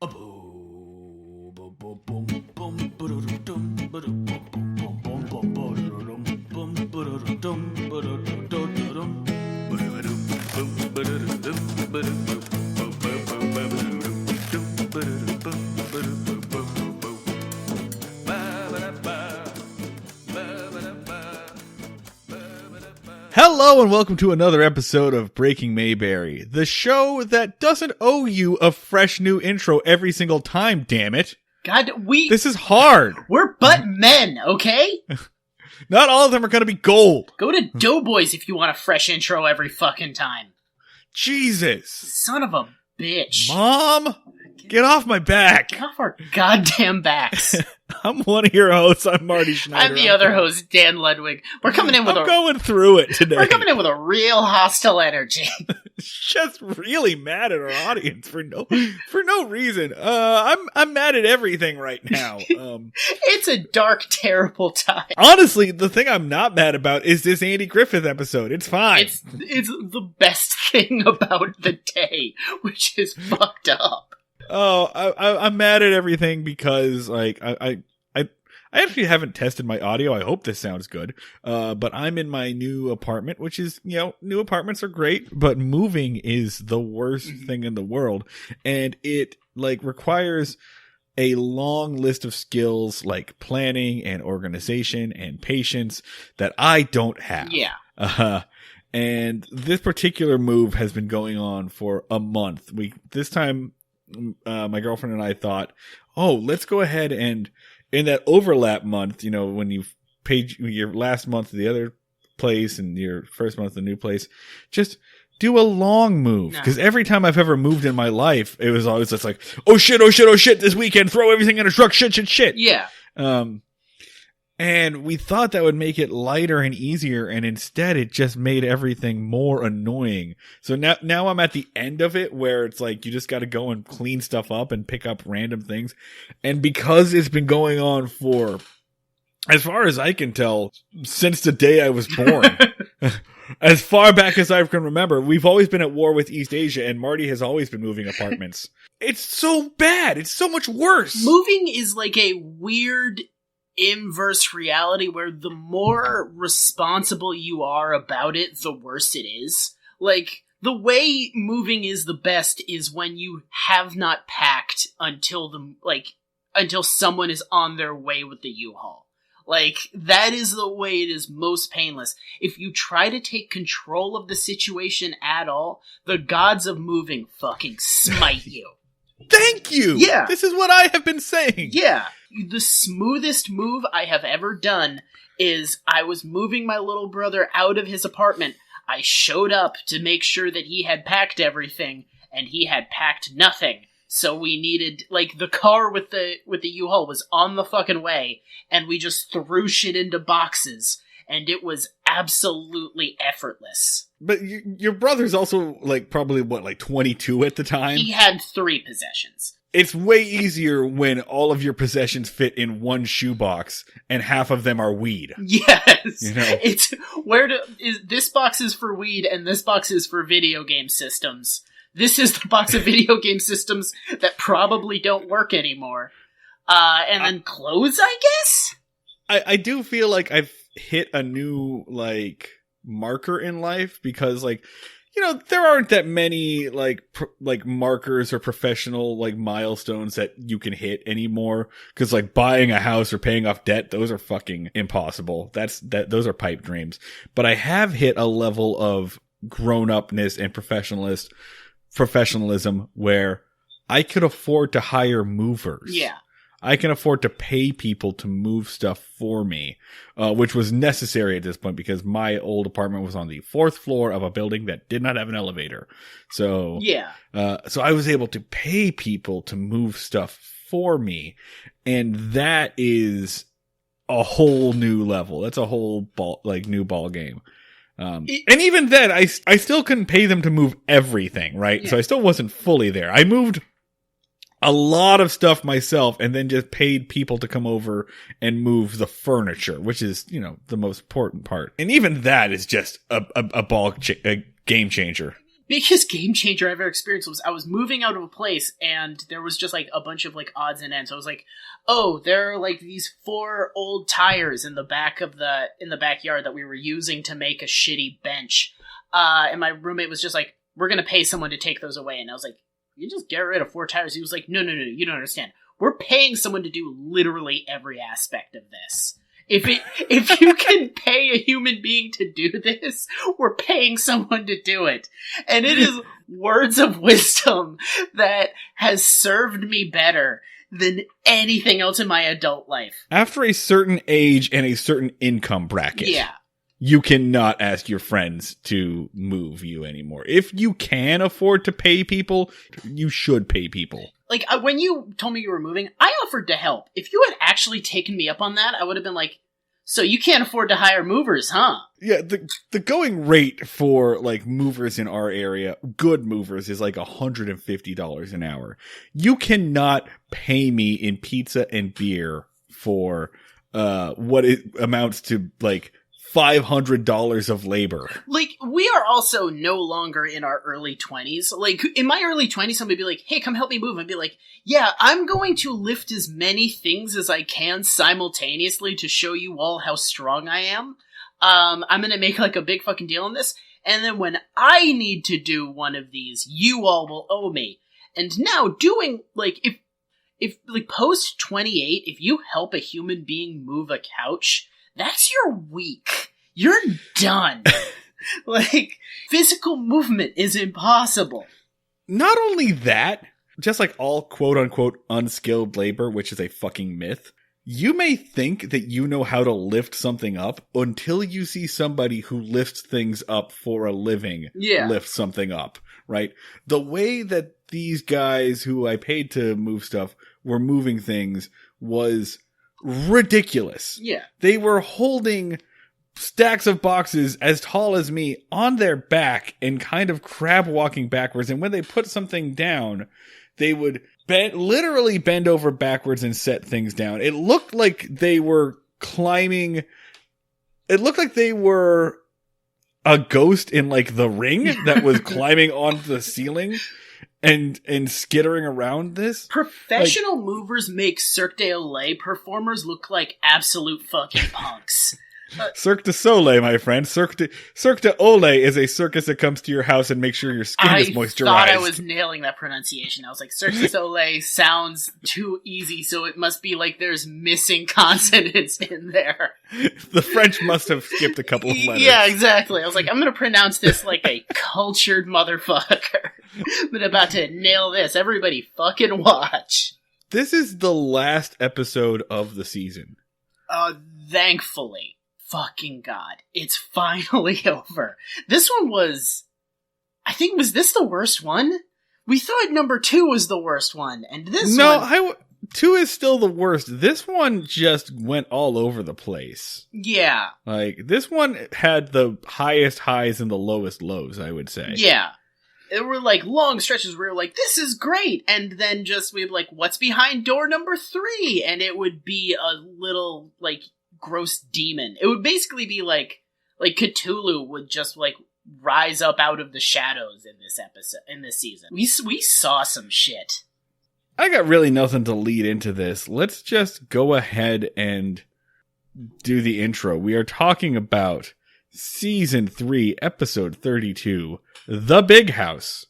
Hello and welcome to another episode of Breaking Mayberry, the show that doesn't owe you a fresh new intro every single time, damn it. God, This is hard. We're but men, okay? Not all of them are going to be gold. Go to Doughboys if you want a fresh intro every fucking time. Jesus. Son of a bitch. Mom, get off my back. Get off our goddamn backs. I'm one of your hosts. I'm Marty Schneider. I'm the other host, Dan Ludwig. We're coming in with going through it today. We're coming in with a real hostile energy. Just really mad at our audience for no reason. I'm mad at everything right now. It's a dark, terrible time. Honestly, the thing I'm not mad about is this Andy Griffith episode. It's fine. It's the best thing about the day, which is fucked up. Oh, I'm mad at everything because I actually haven't tested my audio. I hope this sounds good. But I'm in my new apartment, which is, new apartments are great, but moving is the worst thing in the world. And it requires a long list of skills like planning and organization and patience that I don't have. Yeah. And this particular move has been going on for a month. This time, my girlfriend and I thought, let's go ahead and in that overlap month, when you've paid your last month of the other place and your first month of the new place, just do a long move. Because every time I've ever moved in my life, it was always just like, oh shit, this weekend, throw everything in a truck, shit. Yeah. And we thought that would make it lighter and easier, and instead it just made everything more annoying. So now I'm at the end of it where it's like you just got to go and clean stuff up and pick up random things. And because it's been going on for, as far as I can tell, since the day I was born, as far back as I can remember, we've always been at war with East Asia, and Marty has always been moving apartments. It's so bad. It's so much worse. Moving is like a weird inverse reality where the more responsible you are about it, the worse it is. Like, the way moving is the best is when you have not packed until someone is on their way with the U-Haul. Like, that is the way it is most painless. If you try to take control of the situation at all, the gods of moving fucking smite you. Thank you! Yeah. This is what I have been saying. Yeah. The smoothest move I have ever done is I was moving my little brother out of his apartment. I showed up to make sure that he had packed everything, and he had packed nothing. So we needed, the car with the U-Haul was on the fucking way, and we just threw shit into boxes, and it was absolutely effortless. But your brother's also, probably, 22 at the time? He had 3 possessions. It's way easier when all of your possessions fit in one shoebox, and half of them are weed. Yes! It's, this box is for weed, and this box is for video game systems. This is the box of video game systems that probably don't work anymore. And then clothes, I guess? I do feel like I've hit a new, marker in life because, there aren't that many, markers or professional, milestones that you can hit anymore. Cause, buying a house or paying off debt, those are fucking impossible. Those are pipe dreams. But I have hit a level of grown-upness and professionalism where I could afford to hire movers. Yeah. I can afford to pay people to move stuff for me, which was necessary at this point because my old apartment was on the 4th floor of a building that did not have an elevator. So, yeah. So I was able to pay people to move stuff for me. And that is a whole new level. That's a whole new ball game. And even then, I still couldn't pay them to move everything, right? Yeah. So I still wasn't fully there. I moved a lot of stuff myself and then just paid people to come over and move the furniture, which is, the most important part. And even that is just a game changer. biggest game changer I've ever experienced was I was moving out of a place and there was just like a bunch of like odds and ends. I was like, oh, there are like these 4 old tires in the backyard that we were using to make a shitty bench. And my roommate was just like, we're going to pay someone to take those away. And I was like, you just get rid of 4 tires. He was like, no, you don't understand. We're paying someone to do literally every aspect of this. If you can pay a human being to do this, we're paying someone to do it. And it is words of wisdom that has served me better than anything else in my adult life. After a certain age and a certain income bracket. Yeah. You cannot ask your friends to move you anymore. If you can afford to pay people, you should pay people. Like, when you told me you were moving, I offered to help. If you had actually taken me up on that, I would have been like, so you can't afford to hire movers, huh? Yeah, the going rate for, like, movers in our area, good movers, is like $150 an hour. You cannot pay me in pizza and beer for what it amounts to, like, $500 of labor. Like, we are also no longer in our early 20s. Like, in my early 20s, somebody would be like, hey, come help me move. I'd be like, yeah, I'm going to lift as many things as I can simultaneously to show you all how strong I am. I'm going to make, like, a big fucking deal on this. And then when I need to do one of these, you all will owe me. And now doing, like, if like, post 28, if you help a human being move a couch, that's your week. You're done. Like, physical movement is impossible. Not only that, just like all quote-unquote unskilled labor, which is a fucking myth, you may think that you know how to lift something up until you see somebody who lifts things up for a living lift something up, right? The way that these guys who I paid to move stuff were moving things was ridiculous. Yeah. They were holding stacks of boxes as tall as me on their back and kind of crab walking backwards. And when they put something down, they would literally bend over backwards and set things down. It looked like they were climbing. It looked like they were a ghost in like The Ring that was climbing onto the ceiling and skittering around this. Professional movers make Cirque du Soleil performers look like absolute fucking punks. Cirque du Soleil, my friend. Cirque du Olay is a circus that comes to your house and makes sure your skin is moisturized. I thought I was nailing that pronunciation. I was like, Cirque du Soleil sounds too easy, so it must be like there's missing consonants in there. The French must have skipped a couple of letters. Yeah, exactly. I was like, I'm gonna pronounce this like a cultured motherfucker. I'm about to nail this. Everybody fucking watch. This is the last episode of the season. Thankfully. Fucking God. It's finally over. This one was... I think, was this the worst one? We thought number 2 was the worst one, and this one... No, 2 is still the worst. This one just went all over the place. Yeah. Like, this one had the highest highs and the lowest lows, I would say. Yeah. There were, like, long stretches where we were like, this is great! And then just, we'd be like, what's behind door number 3? And it would be a little, like... gross demon. It would basically be like Cthulhu would just like rise up out of the shadows in this episode, in this season. We saw some shit. I got really nothing to lead into this. Let's just go ahead and do the intro. We are talking about season 3, episode 32, The Big House.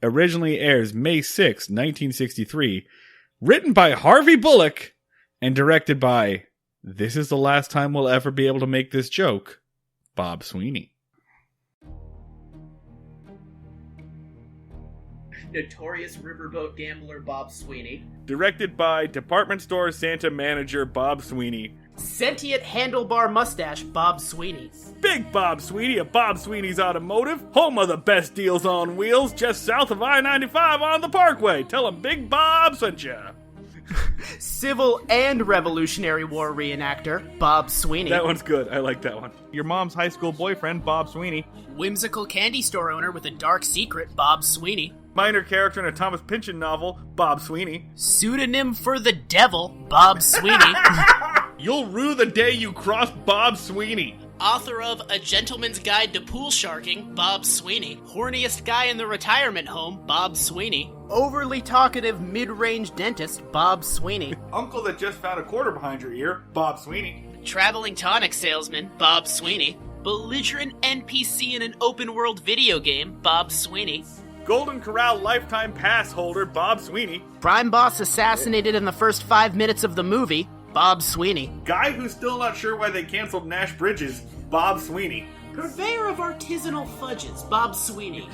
Originally airs May 6, 1963, written by Harvey Bullock and directed by, this is the last time we'll ever be able to make this joke, Bob Sweeney. Notorious riverboat gambler Bob Sweeney. Directed by department store Santa manager Bob Sweeney. Sentient handlebar mustache Bob Sweeney. Big Bob Sweeney of Bob Sweeney's Automotive, home of the best deals on wheels, just south of I-95 on the Parkway. Tell him Big Bob sent ya. Civil and Revolutionary War reenactor, Bob Sweeney. That one's good. I like that one. Your mom's high school boyfriend, Bob Sweeney. Whimsical candy store owner with a dark secret, Bob Sweeney. Minor character in a Thomas Pynchon novel, Bob Sweeney. Pseudonym for the devil, Bob Sweeney. You'll rue the day you cross Bob Sweeney. author of A Gentleman's Guide to Pool Sharking, Bob Sweeney. Horniest guy in the retirement home, Bob Sweeney. Overly talkative mid-range dentist, Bob Sweeney. Uncle that just found a quarter behind your ear, Bob Sweeney. Traveling tonic salesman, Bob Sweeney. Belligerent NPC in an open-world video game, Bob Sweeney. Golden Corral lifetime pass holder, Bob Sweeney. Crime boss assassinated in the first 5 minutes of the movie, Bob Sweeney. Guy who's still not sure why they canceled Nash Bridges, Bob Sweeney. Purveyor of artisanal fudges, Bob Sweeney.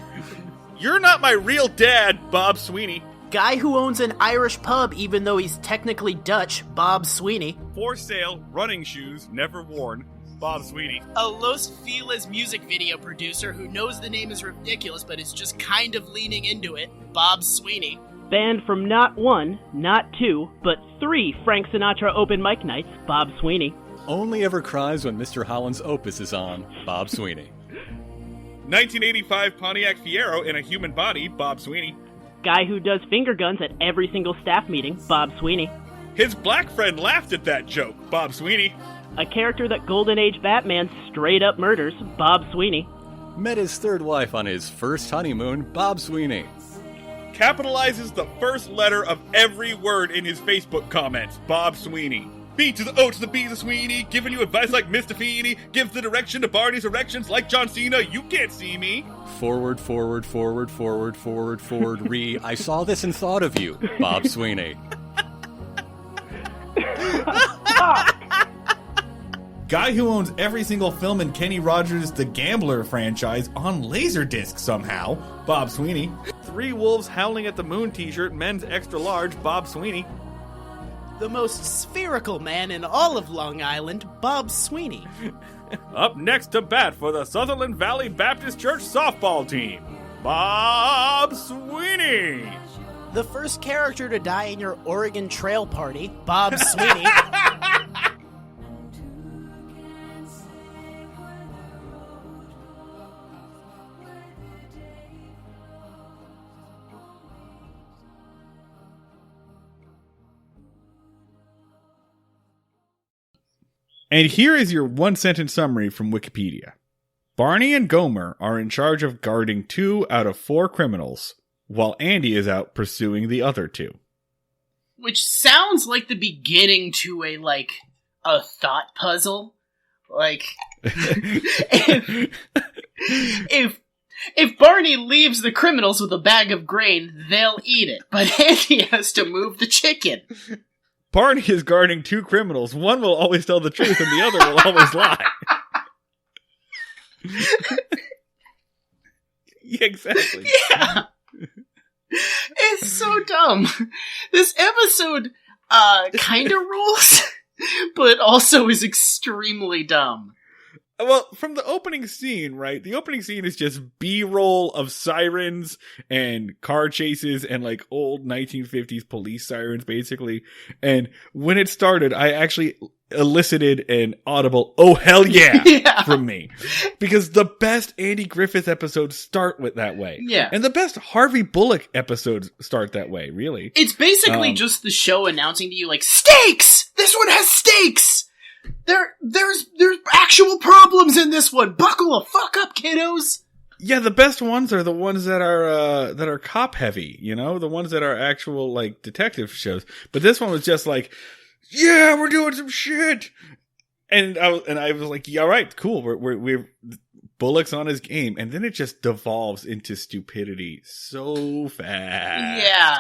You're not my real dad, Bob Sweeney. Guy who owns an Irish pub even though he's technically Dutch, Bob Sweeney. For sale, running shoes, never worn, Bob Sweeney. A Los Feliz music video producer who knows the name is ridiculous but is just kind of leaning into it, Bob Sweeney. Banned from not 1, not 2, but 3 Frank Sinatra open mic nights, Bob Sweeney. Only ever cries when Mr. Holland's Opus is on, Bob Sweeney. 1985 Pontiac Fiero in a human body, Bob Sweeney. Guy who does finger guns at every single staff meeting, Bob Sweeney. His black friend laughed at that joke, Bob Sweeney. A character that Golden Age Batman straight up murders, Bob Sweeney. Met his third wife on his first honeymoon, Bob Sweeney. Capitalizes the first letter of every word in his Facebook comments, Bob Sweeney. B to the O to the B to the Sweeney, giving you advice like Mr. Feeney, gives the direction to Barney's erections like John Cena, you can't see me. Forward, forward, forward, forward, forward, forward, I saw this and thought of you, Bob Sweeney. Guy who owns every single film in Kenny Rogers' The Gambler franchise on Laserdisc somehow, Bob Sweeney. 3 Wolves Howling at the Moon t-shirt, men's extra large, Bob Sweeney. The most spherical man in all of Long Island, Bob Sweeney. Up next to bat for the Sutherland Valley Baptist Church softball team, Bob Sweeney. The first character to die in your Oregon Trail party, Bob Sweeney. And here is your one-sentence summary from Wikipedia. Barney and Gomer are in charge of guarding 2 out of 4 criminals, while Andy is out pursuing the other 2. Which sounds like the beginning to a thought puzzle. Like, if Barney leaves the criminals with a bag of grain, they'll eat it, but Andy has to move the chicken. Barney is guarding 2 criminals. One will always tell the truth and the other will always lie. Yeah, exactly. Yeah. It's so dumb. This episode kind of rules, but also is extremely dumb. Well, from the opening scene, right? The opening scene is just B-roll of sirens and car chases and like old 1950s police sirens, basically. And when it started, I actually elicited an audible, oh hell yeah, Yeah. from me. Because the best Andy Griffith episodes start with that way. Yeah. And the best Harvey Bullock episodes start that way, really. It's basically just the show announcing to you, like, stakes! This one has stakes! There's actual problems in this one. Buckle the fuck up, kiddos. Yeah, the best ones are the ones that are cop heavy, you know, the ones that are actual like detective shows. But this one was just like, yeah, we're doing some shit, and I was like, yeah, all right, cool. We're Bullock's on his game, and then it just devolves into stupidity so fast. Yeah,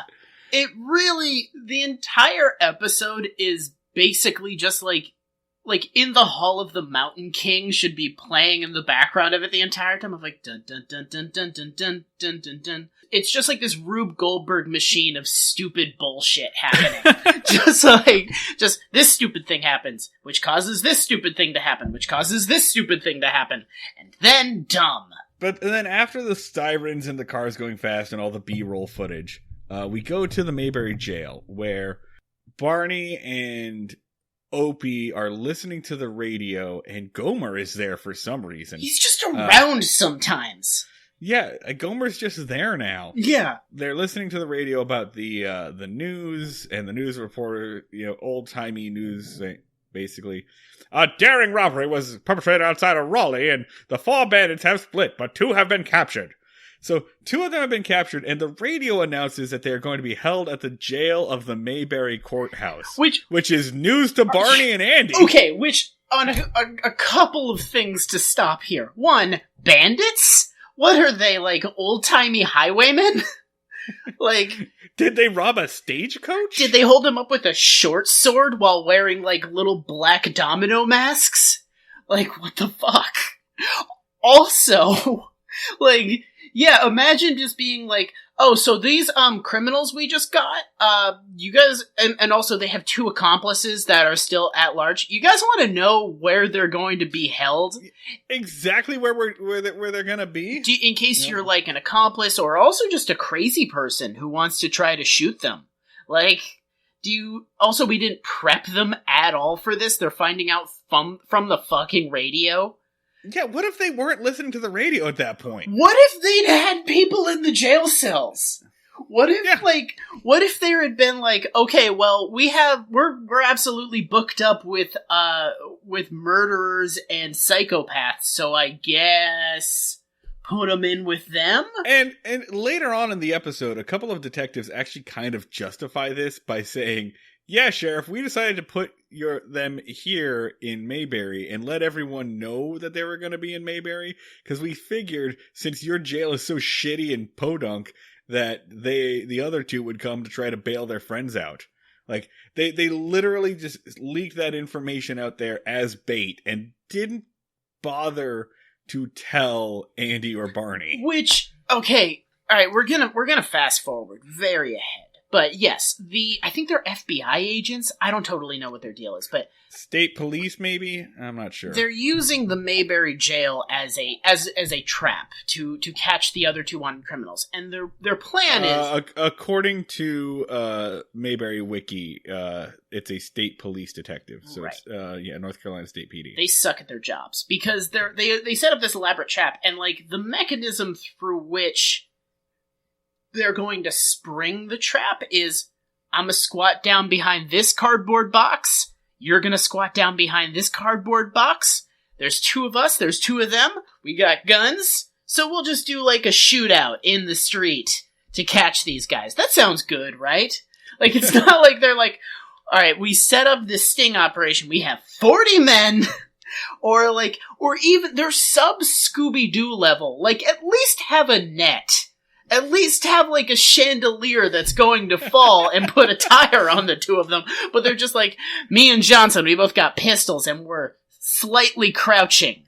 it really. The entire episode is basically just like in the Hall of the Mountain King should be playing in the background of it the entire time of like dun dun dun dun dun dun dun dun dun dun. It's just like this Rube Goldberg machine of stupid bullshit happening. just this stupid thing happens, which causes this stupid thing to happen, which causes this stupid thing to happen, and then dumb. But then after the sirens and the cars going fast and all the B-roll footage, we go to the Mayberry jail where Barney and Opie are listening to the radio, and Gomer is there for some reason. He's just around sometimes. Yeah, Gomer's just there now. Yeah. They're listening to the radio about the news, and the news reporter, you know, old-timey news basically. A daring robbery was perpetrated outside of Raleigh, and the 4 bandits have split, but 2 have been captured. So 2 of them have been captured, and the radio announces that they're going to be held at the jail of the Mayberry Courthouse. Which is news to Barney and Andy. Okay, which, on a couple of things to stop here. 1, bandits? What are they, like, old-timey highwaymen? Like... Did they rob a stagecoach? Did they hold him up with a short sword while wearing, like, little black domino masks? Like, what the fuck? Also, like... Yeah, imagine just being like, oh, so these, criminals we just got, you guys, and also they have 2 accomplices that are still at large. You guys want to know where they're going to be held? Exactly where they're gonna be? In case you're, like, an accomplice or also just a crazy person who wants to try to shoot them. Like, also, we didn't prep them at all for this. They're finding out from the fucking radio. Yeah, what if they weren't listening to the radio at that point? What if they'd had people in the jail cells? What if there had been like, okay, well, we're absolutely booked up with murderers and psychopaths, so I guess put them in with them? And later on in the episode, a couple of detectives actually kind of justify this by saying, yeah, Sheriff, we decided to put them here in Mayberry and let everyone know that they were going to be in Mayberry because we figured since your jail is so shitty and podunk that the other 2 would come to try to bail their friends out. Like, they literally just leaked that information out there as bait and didn't bother to tell Andy or Barney. Which, okay, all right, we're gonna fast forward very ahead. But yes, I think they're FBI agents. I don't totally know what their deal is, but state police, maybe? I'm not sure. They're using the Mayberry jail as a trap to catch the other 2 wanted criminals, and their plan is, according to Mayberry Wiki, it's a state police detective. So right. It's North Carolina State PD. They suck at their jobs because they set up this elaborate trap, and like the mechanism through which they're going to spring the trap is, I'm gonna squat down behind this cardboard box, you're gonna squat down behind this cardboard box, there's 2 of us, there's 2 of them, we got guns, so we'll just do like a shootout in the street to catch these guys. That sounds good, right? Like, it's not like they're like, alright, we set up this sting operation, we have 40 men, or even, they're sub-Scooby-Doo level, like, at least have a net. At least have, like, a chandelier that's going to fall and put a tire on the 2 of them. But they're just like, me and Johnson, we both got pistols and we're slightly crouching.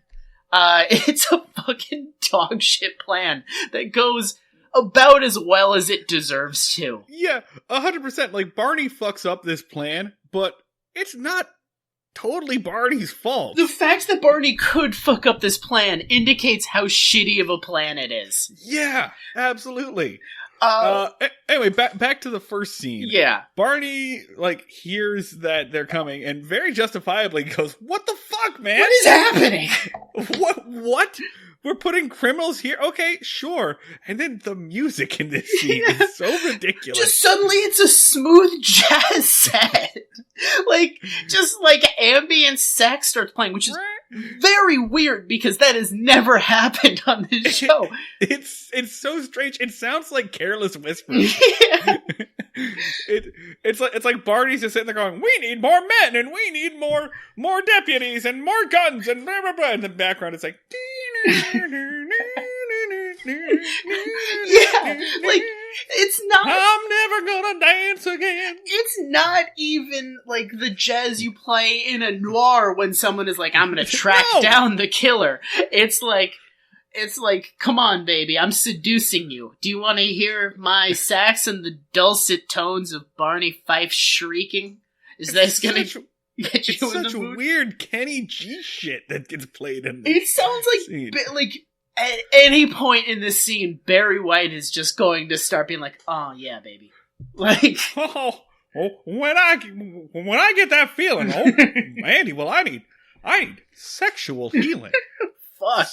It's a fucking dog shit plan that goes about as well as it deserves to. Yeah, 100%. Like, Barney fucks up this plan, but it's not totally Barney's fault. The fact that Barney could fuck up this plan indicates how shitty of a plan it is. Yeah, absolutely. Anyway, back to the first scene. Yeah. Barney, like, hears that they're coming and very justifiably goes, what the fuck, man? What is happening? What? We're putting criminals here? Okay, sure. And then the music in this scene is so ridiculous. Just suddenly it's a smooth jazz set. Just ambient sax starts playing, which is very weird because that has never happened on this show. It's so strange. It sounds like Careless Whisper. Yeah. It's like Barney's just sitting there going, we need more men and we need more deputies and more guns and blah blah blah. In the background it's like yeah, like, it's not, I'm never gonna dance again. It's not even like the jazz you play in a noir when someone is like, I'm gonna track down the killer. It's like, come on, baby, I'm seducing you. Do you want to hear my sax and the dulcet tones of Barney Fife shrieking? Is this gonna get you in the mood? It's such weird Kenny G shit that gets played in this. It sounds like at any point in this scene, Barry White is just going to start being like, "Oh yeah, baby," like, when I get that feeling, Andy, well, I need sexual healing. Fuck,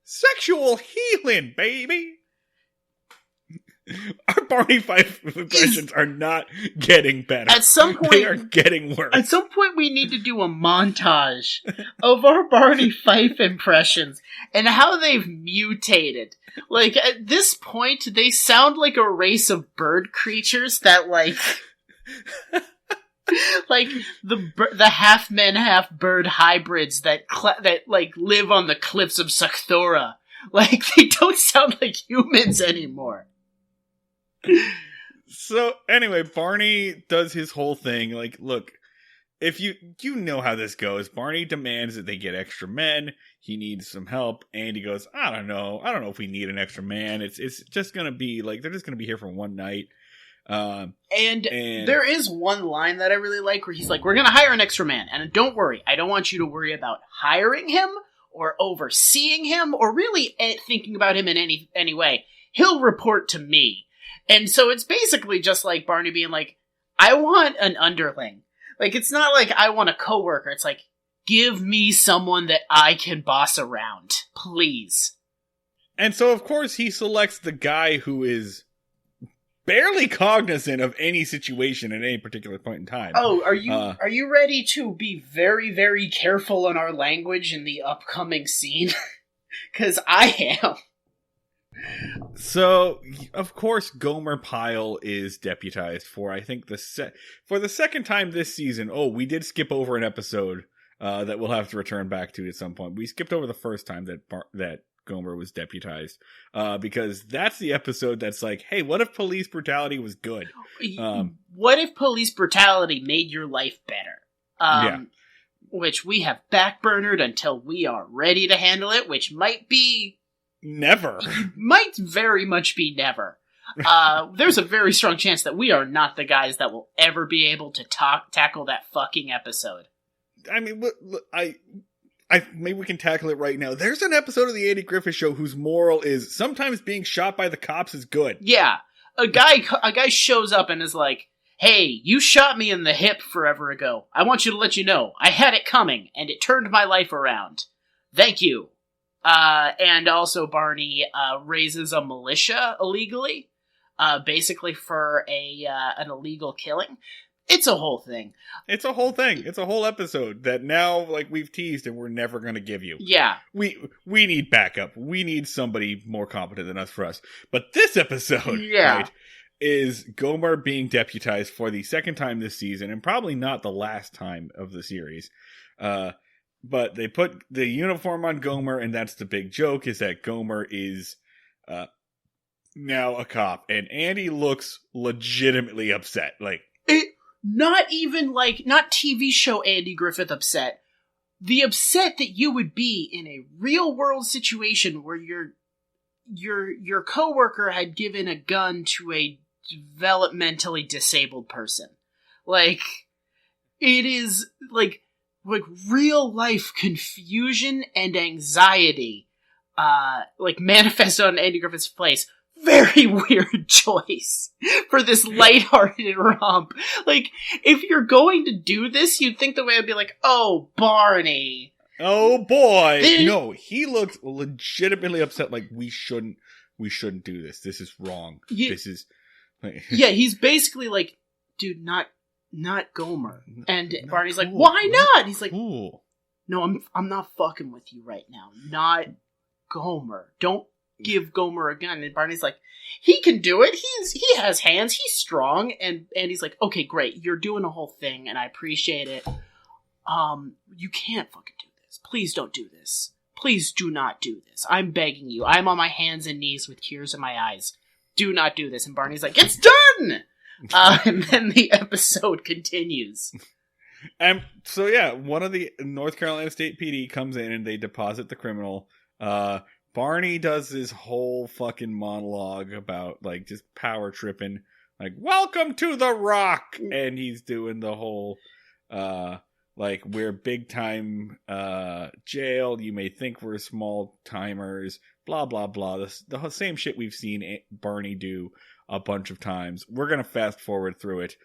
sexual healing, baby. Our Barney Fife impressions are not getting better. At some point, they are getting worse. At some point, we need to do a montage of our Barney Fife impressions and how they've mutated. Like, at this point, they sound like a race of bird creatures that, like... like the half men, half bird hybrids that live on the cliffs of Sakthora. Like, they don't sound like humans anymore. So anyway, Barney does his whole thing. Like, look, if you know how this goes. Barney demands that they get extra men. He needs some help. Andy goes, I don't know if we need an extra man. It's just gonna be like they're just gonna be here for one night. And there is one line that I really like where he's like, we're gonna hire an extra man, and don't worry, I don't want you to worry about hiring him or overseeing him or really thinking about him in any way. He'll report to me. And so it's basically just like Barney being like, I want an underling. Like, it's not like I want a coworker. It's like, give me someone that I can boss around, please. And so, of course, he selects the guy who is barely cognizant of any situation at any particular point in time. Oh, are you ready to be very, very careful on our language in the upcoming scene? Because I am. So, of course, Gomer Pyle is deputized for, I think, for the second time this season. Oh, we did skip over an episode that we'll have to return back to at some point. We skipped over the first time that Gomer was deputized because that's the episode that's like, hey, what if police brutality was good? What if police brutality made your life better? Yeah. Which we have backburnered until we are ready to handle it, which might be... Never. Might very much be never. There's a very strong chance that we are not the guys that will ever be able to tackle that fucking episode. I mean, I maybe we can tackle it right now. There's an episode of the Andy Griffith Show whose moral is sometimes being shot by the cops is good. Yeah. A guy shows up and is like, hey, you shot me in the hip forever ago. I want you to let you know. I had it coming, and it turned my life around. Thank you. And also Barney raises a militia illegally, basically for an illegal killing. It's a whole thing. It's a whole thing. It's a whole episode that now, like, we've teased and we're never going to give you. Yeah. We need backup. We need somebody more competent than us for us. But this episode, right, is Gomer being deputized for the second time this season, and probably not the last time of the series. But they put the uniform on Gomer, and that's the big joke, is that Gomer is now a cop. And Andy looks legitimately upset. Like, not TV show Andy Griffith upset. The upset that you would be in a real world situation where your coworker had given a gun to a developmentally disabled person. Like, it is like real life confusion and anxiety, like manifested on Andy Griffith's face. Very weird choice for this lighthearted romp. Like, if you're going to do this, you'd think the way would be like, oh, Barney. Oh boy. No, he looks legitimately upset. Like, we shouldn't do this. This is wrong. This is. Yeah, he's basically like, dude, not Gomer. And not Barney's cool. like, why not? He's like, cool. No, I'm not fucking with you right now. Not Gomer. Don't give Gomer a gun. And Barney's like, he can do it. He has hands. He's strong. And he's like, okay, great. You're doing a whole thing, and I appreciate it. You can't fucking do this. Please don't do this. Please do not do this. I'm begging you. I'm on my hands and knees with tears in my eyes. Do not do this. And Barney's like, it's done! And then the episode continues. And so, yeah, one of the North Carolina State PD comes in and they deposit the criminal. Barney does this whole fucking monologue about, like, just power tripping. Like, welcome to the Rock! And he's doing the whole, like, we're big time jail. You may think we're small timers. Blah, blah, blah. The same shit we've seen Barney do a bunch of times. We're going to fast forward through it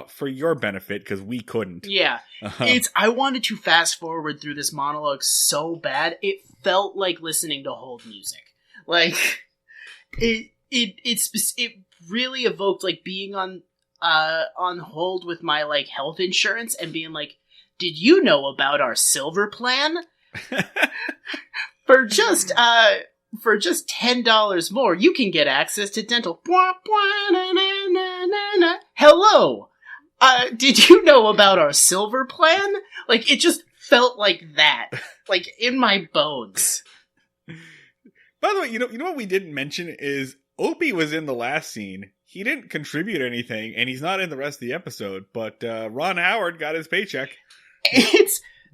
for your benefit, because we couldn't. Yeah. I wanted to fast forward through this monologue so bad, it felt like listening to hold music. Like, it really evoked like being on hold with my like health insurance and being like, did you know about our silver plan? For just $10 more, you can get access to dental. Hello. Did you know about our silver plan? Like, it just felt like that. Like, in my bones. By the way, you know what we didn't mention is Opie was in the last scene. He didn't contribute anything, and he's not in the rest of the episode, but Ron Howard got his paycheck.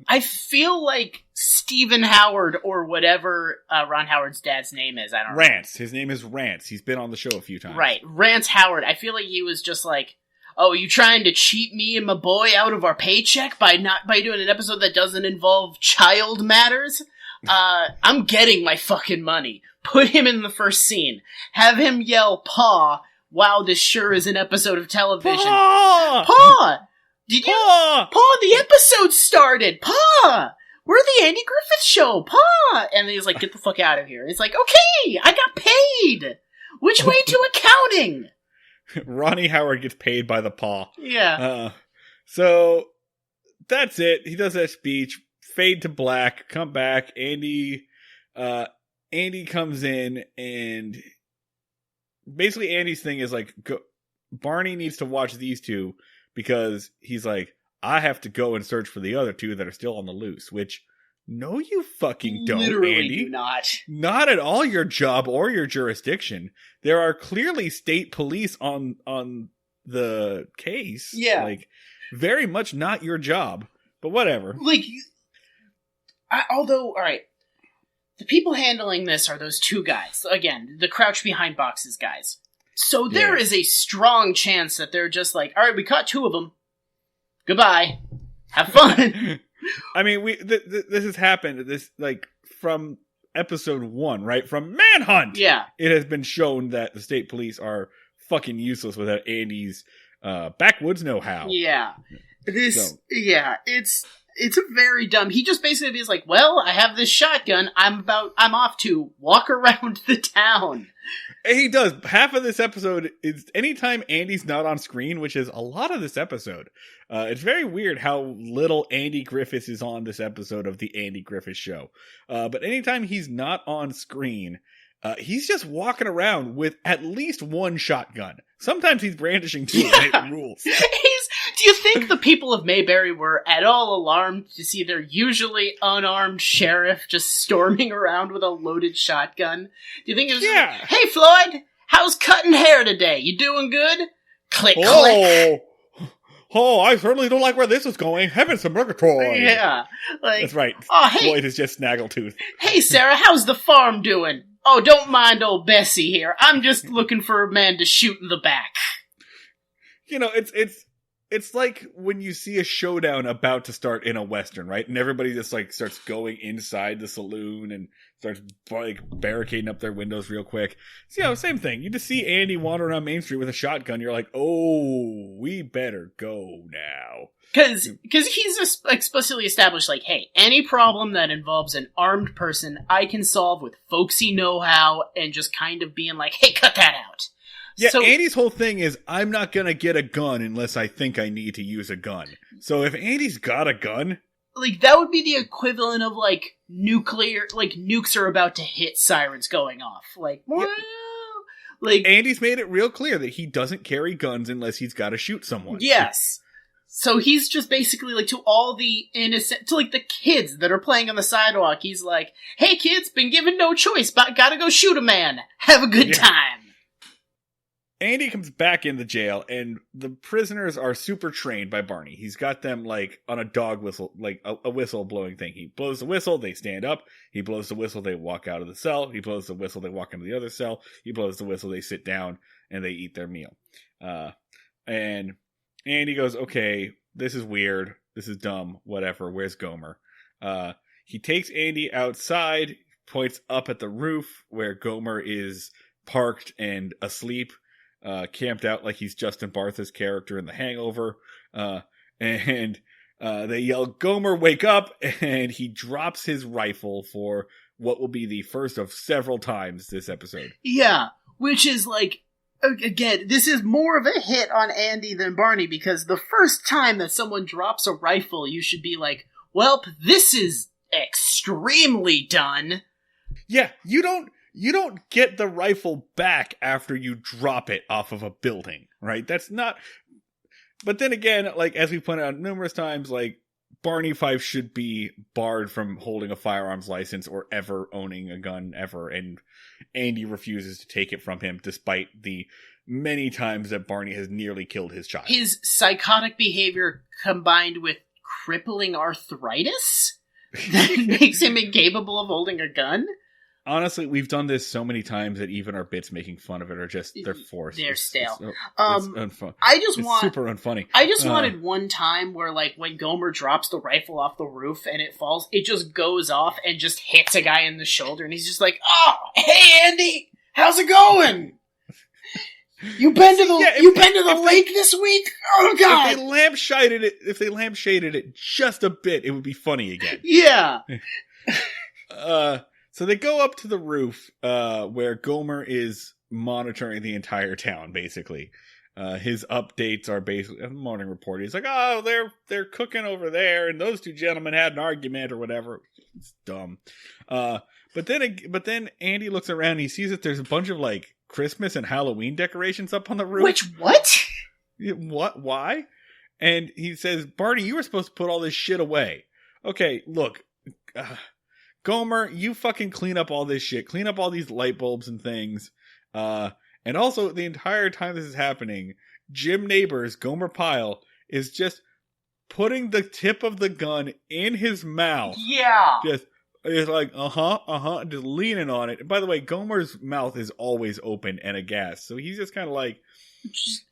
I feel like Stephen Howard or whatever Ron Howard's dad's name is. I don't know. Rance. His name is Rance. He's been on the show a few times. Right. Rance Howard. I feel like he was just like, oh, you trying to cheat me and my boy out of our paycheck by doing an episode that doesn't involve child matters? I'm getting my fucking money. Put him in the first scene. Have him yell, "Paw!" Wow, this sure is an episode of television. Paw! Paw! Did you? Paw! Paw, the episode started! Paw! We're the Andy Griffith Show! Paw! And he's like, get the fuck out of here. He's like, okay, I got paid! Which way to accounting? Ronnie Howard gets paid by the paw. Yeah. So, that's it. He does that speech. Fade to black. Come back. Andy comes in and basically Andy's thing is like, Barney needs to watch these two because he's like, I have to go and search for the other two that are still on the loose, which, no you fucking don't, Literally Andy. do not. Not at all your job or your jurisdiction. There are clearly state police on the case. Yeah. Like, very much not your job, but whatever. Like, although, alright, the people handling this are those two guys. Again, the crouch behind boxes guys. So there is a strong chance that they're just like, alright, we caught two of them. Goodbye. Have fun. I mean, this has happened. This like from episode 1, right? From Manhunt. Yeah, it has been shown that the state police are fucking useless without Andy's backwoods know-how. Yeah, it's a very dumb. He just basically is like, well, I have this shotgun. I'm off to walk around the town. He does. Half of this episode is anytime Andy's not on screen, which is a lot of this episode. It's very weird how little Andy Griffith is on this episode of the Andy Griffith Show. But anytime he's not on screen, he's just walking around with at least one shotgun. Sometimes he's brandishing two, and it rules. Do you think the people of Mayberry were at all alarmed to see their usually unarmed sheriff just storming around with a loaded shotgun? Do you think it was like, hey Floyd, how's cutting hair today? You doing good? Click, click. Oh, I certainly don't like where this is going. Heavens to Murgatroyd. Yeah. Like, that's right. Oh, hey. Floyd is just Snaggletooth. Hey Sarah, how's the farm doing? Oh, don't mind old Bessie here. I'm just looking for a man to shoot in the back. You know, it's like when you see a showdown about to start in a Western, right? And everybody just like starts going inside the saloon and starts like barricading up their windows real quick. So, you know, same thing. You just see Andy wandering around Main Street with a shotgun. You're like, oh, we better go now. Because he's just explicitly established, like, hey, any problem that involves an armed person, I can solve with folksy know-how and just kind of being like, hey, cut that out. Yeah, so, Andy's whole thing is, I'm not going to get a gun unless I think I need to use a gun. So if Andy's got a gun... Like, that would be the equivalent of, like, nukes are about to hit, sirens going off. Like, well... Like, Andy's made it real clear that he doesn't carry guns unless he's got to shoot someone. Yes. So he's just basically, like, to all the innocent, to, like, the kids that are playing on the sidewalk, he's like, hey, kids, been given no choice, but gotta go shoot a man. Have a good time. Andy comes back in the jail, and the prisoners are super trained by Barney. He's got them, like, on a dog whistle, like a whistle blowing thing. He blows the whistle, they stand up. He blows the whistle, they walk out of the cell. He blows the whistle, they walk into the other cell. He blows the whistle, they sit down, and they eat their meal. And Andy goes, okay, this is weird. This is dumb. Whatever. Where's Gomer? He takes Andy outside, points up at the roof where Gomer is parked and asleep. Camped out like he's Justin Bartha's character in The Hangover. And they yell, Gomer, wake up! And he drops his rifle for what will be the first of several times this episode. Yeah. Which is like, again, this is more of a hit on Andy than Barney, because the first time that someone drops a rifle, you should be like, well, this is extremely done. Yeah, you don't get the rifle back after you drop it off of a building, right? That's not... But then again, like, as we pointed out numerous times, like, Barney Fife should be barred from holding a firearms license or ever owning a gun ever, and Andy refuses to take it from him despite the many times that Barney has nearly killed his child. His psychotic behavior combined with crippling arthritis that makes him incapable of holding a gun? Honestly, we've done this so many times that even our bits making fun of it are just, they're forced. They're stale. It's unfun. It's super unfunny. I just wanted one time where, like, when Gomer drops the rifle off the roof and it falls, it just goes off and just hits a guy in the shoulder, and he's just like, "Oh, hey Andy, how's it going? You been to the lake this week? Oh god!" If they lampshaded it just a bit, it would be funny again. Yeah. So they go up to the roof, where Gomer is monitoring the entire town, basically. His updates are basically a morning report. He's like, "Oh, they're cooking over there, and those two gentlemen had an argument or whatever." It's dumb. But then Andy looks around and he sees that there's a bunch of, like, Christmas and Halloween decorations up on the roof. Which, what? What? Why? And he says, "Barney, you were supposed to put all this shit away." Okay, look, Gomer, you fucking clean up all this shit. Clean up all these light bulbs and things. And also, the entire time this is happening, Jim Neighbors, Gomer Pyle, is just putting the tip of the gun in his mouth. Yeah. Just like, just leaning on it. And by the way, Gomer's mouth is always open and aghast. So he's just kind of like,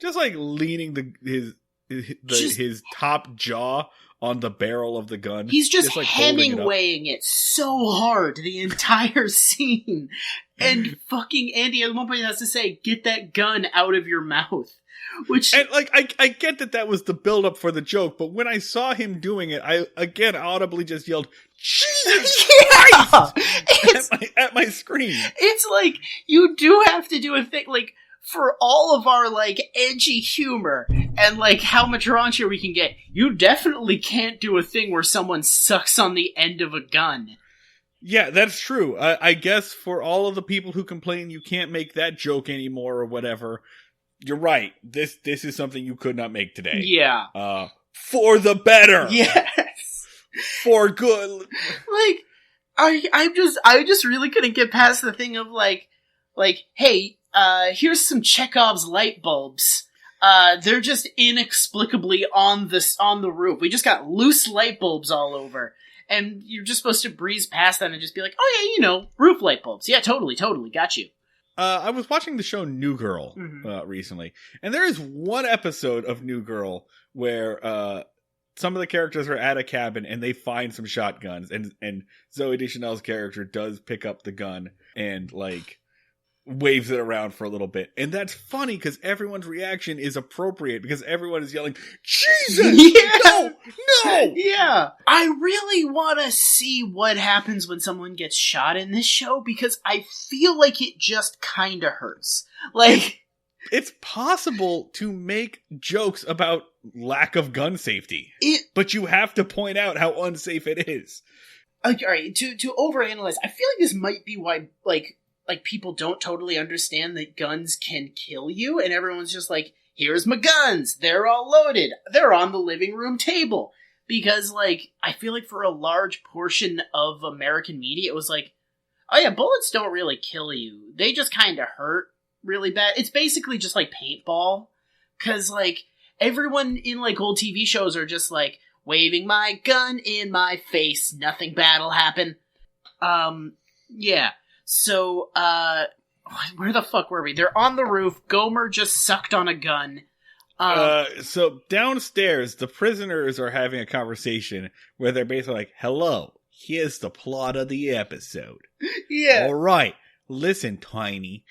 just like leaning his top jaw on the barrel of the gun. He's just like Hemingwaying it so hard the entire scene. And fucking Andy at one point has to say, "Get that gun out of your mouth." And like, I get that was the build-up for the joke, but when I saw him doing it, I again audibly just yelled, "Jesus Christ!" at my screen. It's like, you do have to do a thing, like, for all of our, like, edgy humor and, like, how much raunchier we can get, you definitely can't do a thing where someone sucks on the end of a gun. Yeah, that's true. I guess for all of the people who complain you can't make that joke anymore or whatever, you're right. This is something you could not make today. Yeah. For the better. Yes. For good. Like, I just really couldn't get past the thing of, like, hey, here's some Chekhov's light bulbs. They're just inexplicably on the roof. We just got loose light bulbs all over. And you're just supposed to breeze past that and just be like, "Oh yeah, roof light bulbs. Yeah, totally, got you." I was watching the show New Girl recently, and there is one episode of New Girl where some of the characters are at a cabin and they find some shotguns, and Zooey Deschanel's character does pick up the gun and, like, waves it around for a little bit. And that's funny because everyone's reaction is appropriate because everyone is yelling, "Jesus! Yeah. No! Yeah. I really want to see what happens when someone gets shot in this show because I feel like it just kind of hurts. Like, it's possible to make jokes about lack of gun safety, but you have to point out how unsafe it is. All right, to overanalyze, I feel like this might be why, like people don't totally understand that guns can kill you, and everyone's just like, "Here's my guns. They're all loaded. They're on the living room table." Because, like, I feel like for a large portion of American media, it was like, "Oh yeah, bullets don't really kill you. They just kind of hurt really bad." It's basically just like paintball. Because, like, everyone in, like, old TV shows are just like, "Waving my gun in my face. Nothing bad'll happen." Yeah. So, where the fuck were we? They're on the roof. Gomer just sucked on a gun. So downstairs, the prisoners are having a conversation where they're basically like, "Hello, here's the plot of the episode." Yeah. All right, listen, Tiny.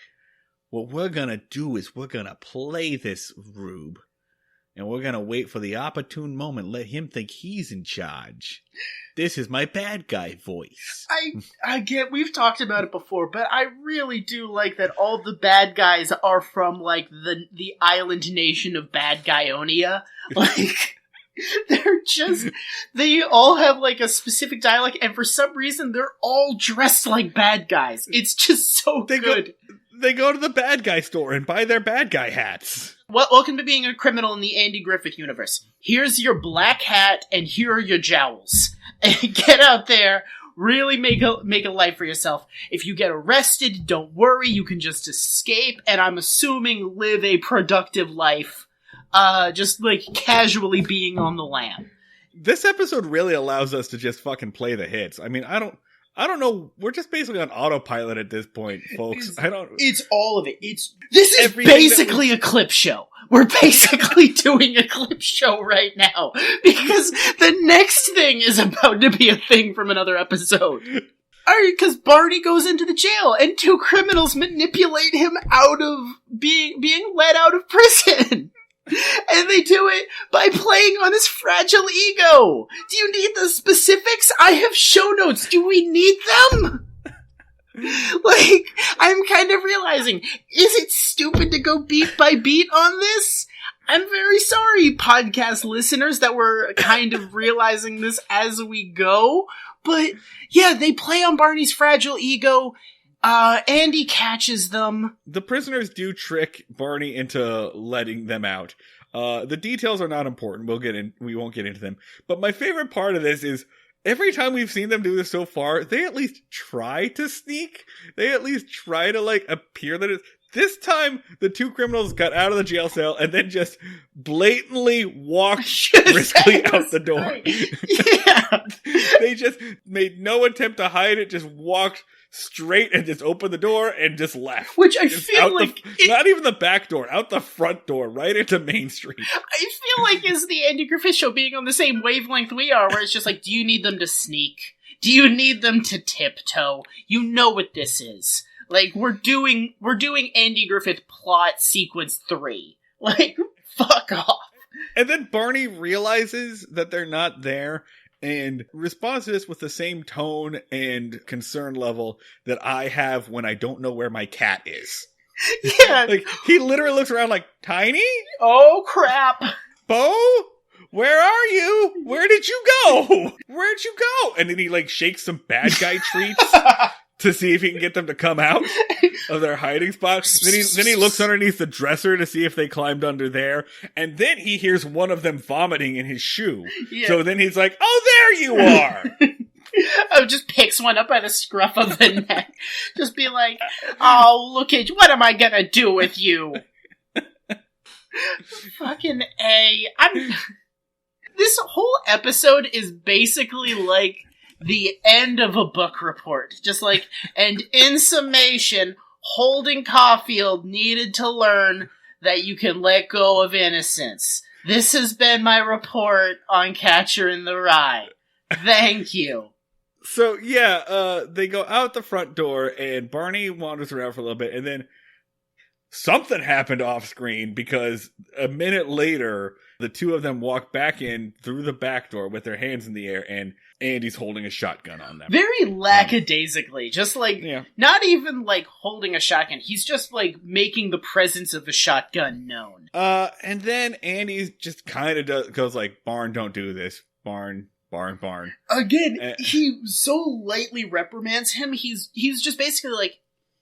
What we're gonna do is we're gonna play this rube. and we're gonna wait for the opportune moment, let him think he's in charge. This is my bad guy voice. I get, we've talked about it before, but I really do like that all the bad guys are from, like, the island nation of Bad Guyonia. Like, they all have, like, a specific dialect, and for some reason, they're all dressed like bad guys. It's just so good. They go to the bad guy store and buy their bad guy hats. Welcome to being a criminal in the Andy Griffith universe. Here's your black hat, and here are your jowls. And get out there, really make a life for yourself. If you get arrested, don't worry, you can just escape, and I'm assuming live a productive life, just, like, casually being on the lam. This episode really allows us to just fucking play the hits. I mean, I don't know. We're just basically on autopilot at this point, folks. It's all of it. This is basically a clip show. We're basically doing a clip show right now because the next thing is about to be a thing from another episode. Because Barney goes into the jail and two criminals manipulate him out of being let out of prison. And they do it by playing on his fragile ego. Do you need the specifics? I have show notes. Do we need them? Like, I'm kind of realizing, is it stupid to go beat by beat on this? I'm very sorry, podcast listeners, that we're kind of realizing this as we go. But, yeah, they play on Barney's fragile ego. Andy catches them. The prisoners do trick Barney into letting them out. The details are not important. We won't get into them. But my favorite part of this is every time we've seen them do this so far, they at least try to sneak. They at least try to, like, appear that it's... This time, the two criminals got out of the jail cell and then just blatantly walked briskly out the door. Yeah. They just made no attempt to hide it, just walked straight and just opened the door and just left. Which I just feel like... not even the back door, out the front door, right into Main Street. I feel like it's the Andy Griffith Show being on the same wavelength we are, where it's just like, do you need them to sneak? Do you need them to tiptoe? You know what this is. Like, we're doing Andy Griffith plot sequence 3. Like, fuck off. And then Barney realizes that they're not there and responds to this with the same tone and concern level that I have when I don't know where my cat is. Yeah. Like, he literally looks around like, Tiny? Oh, crap. Bo? Where are you? Where did you go? Where'd you go? And then he, like, shakes some bad guy treats to see if he can get them to come out of their hiding spot. Then he looks underneath the dresser to see if they climbed under there. And then he hears one of them vomiting in his shoe. Yeah. So then he's like, oh, there you are! Oh, just picks one up by the scruff of the neck. Just be like, oh, look at, what am I gonna do with you? Fucking A. This whole episode is basically like the end of a book report. Just like, and in summation, Holden Caulfield needed to learn that you can let go of innocence. This has been my report on Catcher in the Rye. Thank you. So, yeah, they go out the front door, and Barney wanders around for a little bit, and then something happened off screen, because a minute later, the two of them walk back in through the back door with their hands in the air, and Andy's holding a shotgun on them. Very lackadaisically. Just like, not even like holding a shotgun. He's just like making the presence of the shotgun known. And then Andy just kind of goes like, Barn, don't do this. Barn. Again, he so lightly reprimands him. He's just basically like,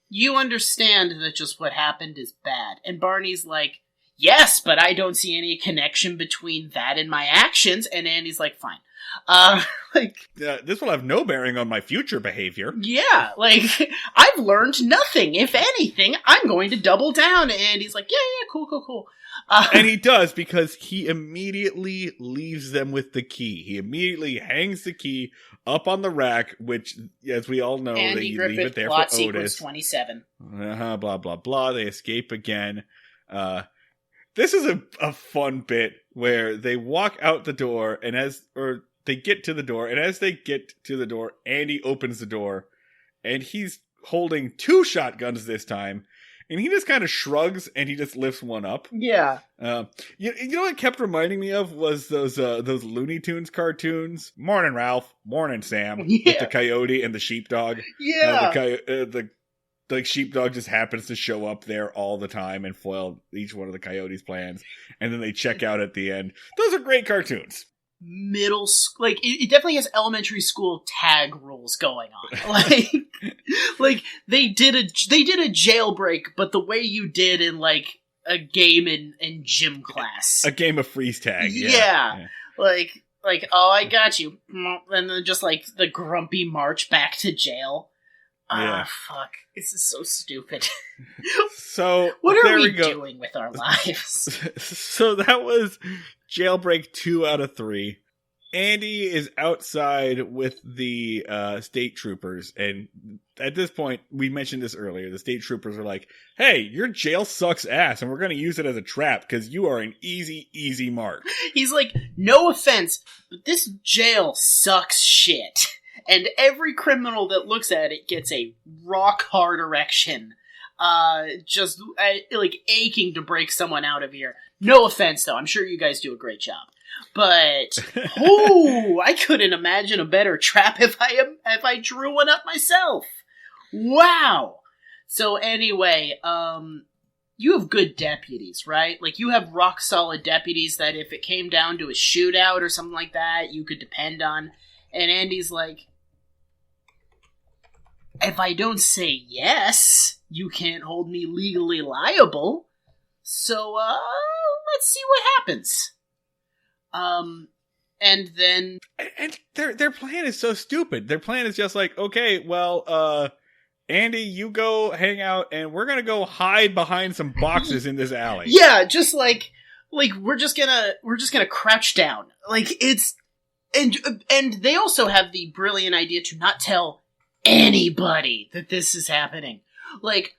you understand that just what happened is bad. And Barney's like, yes, but I don't see any connection between that and my actions. And Andy's like, fine. This will have no bearing on my future behavior. Yeah, like, I've learned nothing. If anything, I'm going to double down. And he's like, yeah, cool. And he does, because he immediately leaves them with the key. He immediately hangs the key up on the rack, which, as we all know, Andy they Griffith, leave it there plot for sequence Otis. 27. Blah, blah, blah. They escape again. This is a fun bit where they walk out the door, or they get to the door, and as they get to the door, Andy opens the door, and he's holding two shotguns this time, And he just kind of shrugs and he just lifts one up. Yeah. You know what it kept reminding me of was those Looney Tunes cartoons. Morning, Ralph. Morning, Sam. Yeah. With the coyote and the sheepdog. Yeah. The sheepdog just happens to show up there all the time and foil each one of the coyote's plans. And then they check out at the end. Those are great cartoons. Middle school, like it definitely has elementary school tag rules going on. Like they did a jailbreak, but the way you did in like a game in gym class, a game of freeze tag. Yeah. Like oh, I got you, and then just like the grumpy march back to jail. Yeah. Fuck, this is so stupid. So what are we doing with our lives? So that was Jailbreak 2 out of 3. Andy is outside with the state troopers, and at this point, we mentioned this earlier, the state troopers are like, hey, your jail sucks ass, and we're going to use it as a trap, because you are an easy mark. He's like, no offense, but this jail sucks shit. And every criminal that looks at it gets a rock-hard erection. Just like aching to break someone out of here. No offense, though. I'm sure you guys do a great job. But, I couldn't imagine a better trap if I drew one up myself. Wow. So anyway, you have good deputies, right? Like, you have rock-solid deputies that if it came down to a shootout or something like that, you could depend on. And Andy's like, if I don't say yes, you can't hold me legally liable. So, let's see what happens. And then... And their plan is so stupid. Their plan is just like, okay, well, Andy, you go hang out, and we're gonna go hide behind some boxes in this alley. Yeah, just like we're just gonna crouch down. Like, it's... And they also have the brilliant idea to not tell anybody that this is happening. Like,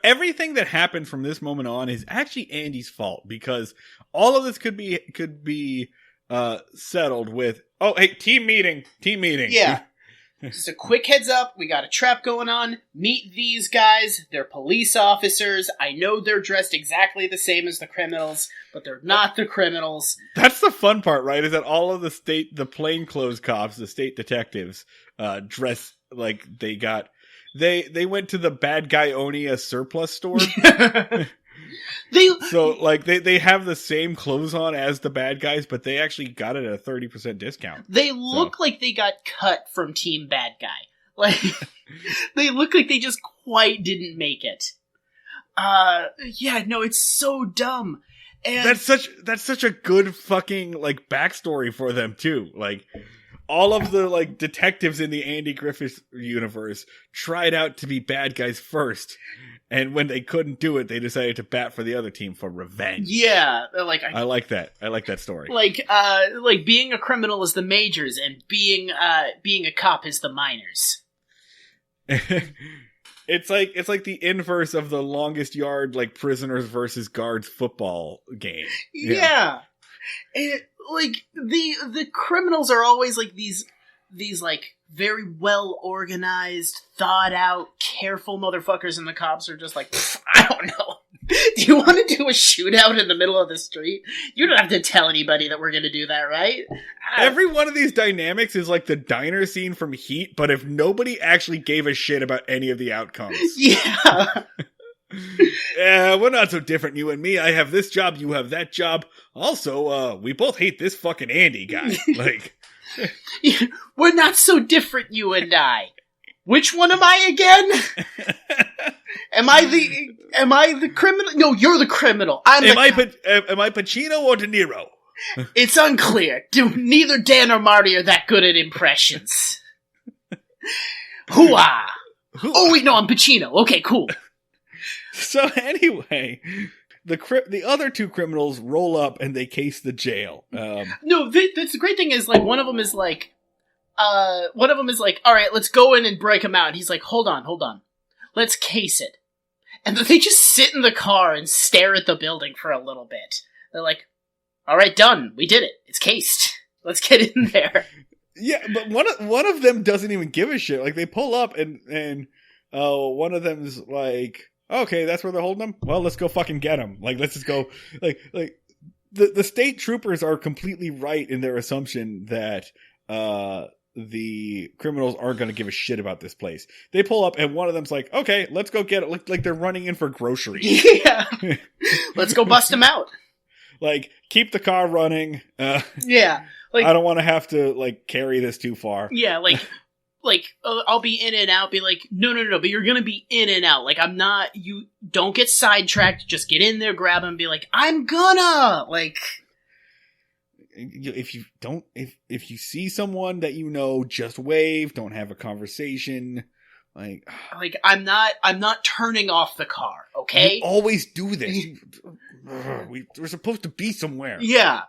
everything that happened from this moment on is actually Andy's fault, because all of this could be settled with, oh, hey, team meeting. Yeah. Just a quick heads up, we got a trap going on. Meet these guys. They're police officers. I know they're dressed exactly the same as the criminals, but they're not the criminals. That's the fun part, right? Is that all of the plainclothes cops, the state detectives, dress like they went to the Bad Guy Onia surplus store. They have the same clothes on as the bad guys, but they actually got it at a 30% discount. They look like they got cut from Team Bad Guy. Like, they look like they just quite didn't make it. Yeah, no, it's so dumb. And that's such a good fucking like backstory for them too. Like, all of the like detectives in the Andy Griffith universe tried out to be bad guys first. And when they couldn't do it, they decided to bat for the other team for revenge. Yeah, like I like that. I like that story. Like being a criminal is the majors, and being a cop is the minors. It's like the inverse of the longest yard, like prisoners versus guards football game. Yeah. Like the criminals are always like these like very well organized, thought out, careful motherfuckers, and the cops are just like, I don't know. Do you want to do a shootout in the middle of the street? You don't have to tell anybody that we're going to do that, right? Every one of these dynamics is like the diner scene from Heat, but if nobody actually gave a shit about any of the outcomes. Yeah. Yeah, we're not so different, you and me. I have this job, you have that job. Also, we both hate this fucking Andy guy. Like, we're not so different, you and I. Which one am I again? Am I the criminal? No, you're the criminal. Am I Pacino or De Niro? It's unclear. Neither Dan or Marty are that good at impressions. Hooah! Oh wait, no, I'm Pacino. Okay, cool. So anyway, the other two criminals roll up and they case the jail. No, that's the great thing is like one of them is like, all right, let's go in and break him out. And he's like, hold on, let's case it. And then they just sit in the car and stare at the building for a little bit. They're like, all right, done. We did it. It's cased. Let's get in there. Yeah, but one of them doesn't even give a shit. Like, they pull up and one of them's like, okay, that's where they're holding them. Well, let's go fucking get them. Like, let's just go. Like the state troopers are completely right in their assumption that the criminals aren't going to give a shit about this place. They pull up, and one of them's like, "Okay, let's go get it." Like they're running in for groceries. Yeah, let's go bust them out. Like, keep the car running. Yeah, like I don't want to have to like carry this too far. Yeah, I'll be in and out. Be like, no, but you're gonna be in and out. Like, I'm not. You don't get sidetracked. Just get in there, grab him, and be like, I'm gonna like. If you see someone that you know, just wave. Don't have a conversation. Like I'm not turning off the car. Okay. You always do this. We're supposed to be somewhere. Yeah.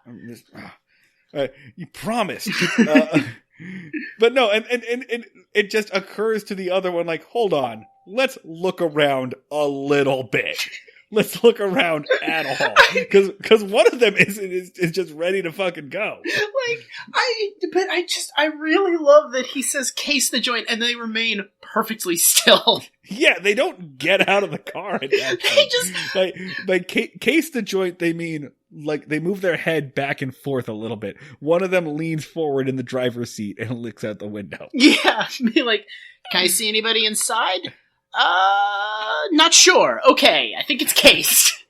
You promised. But no, and it just occurs to the other one, like, hold on, let's look around a little bit. Let's look around at all, because one of them is just ready to fucking go. I really love that he says case the joint, and they remain perfectly still. Yeah, they don't get out of the car at that point. They just case the joint. They mean like they move their head back and forth a little bit. One of them leans forward in the driver's seat and looks out the window. Yeah, be like, can I see anybody inside? Not sure. Okay, I think it's cased.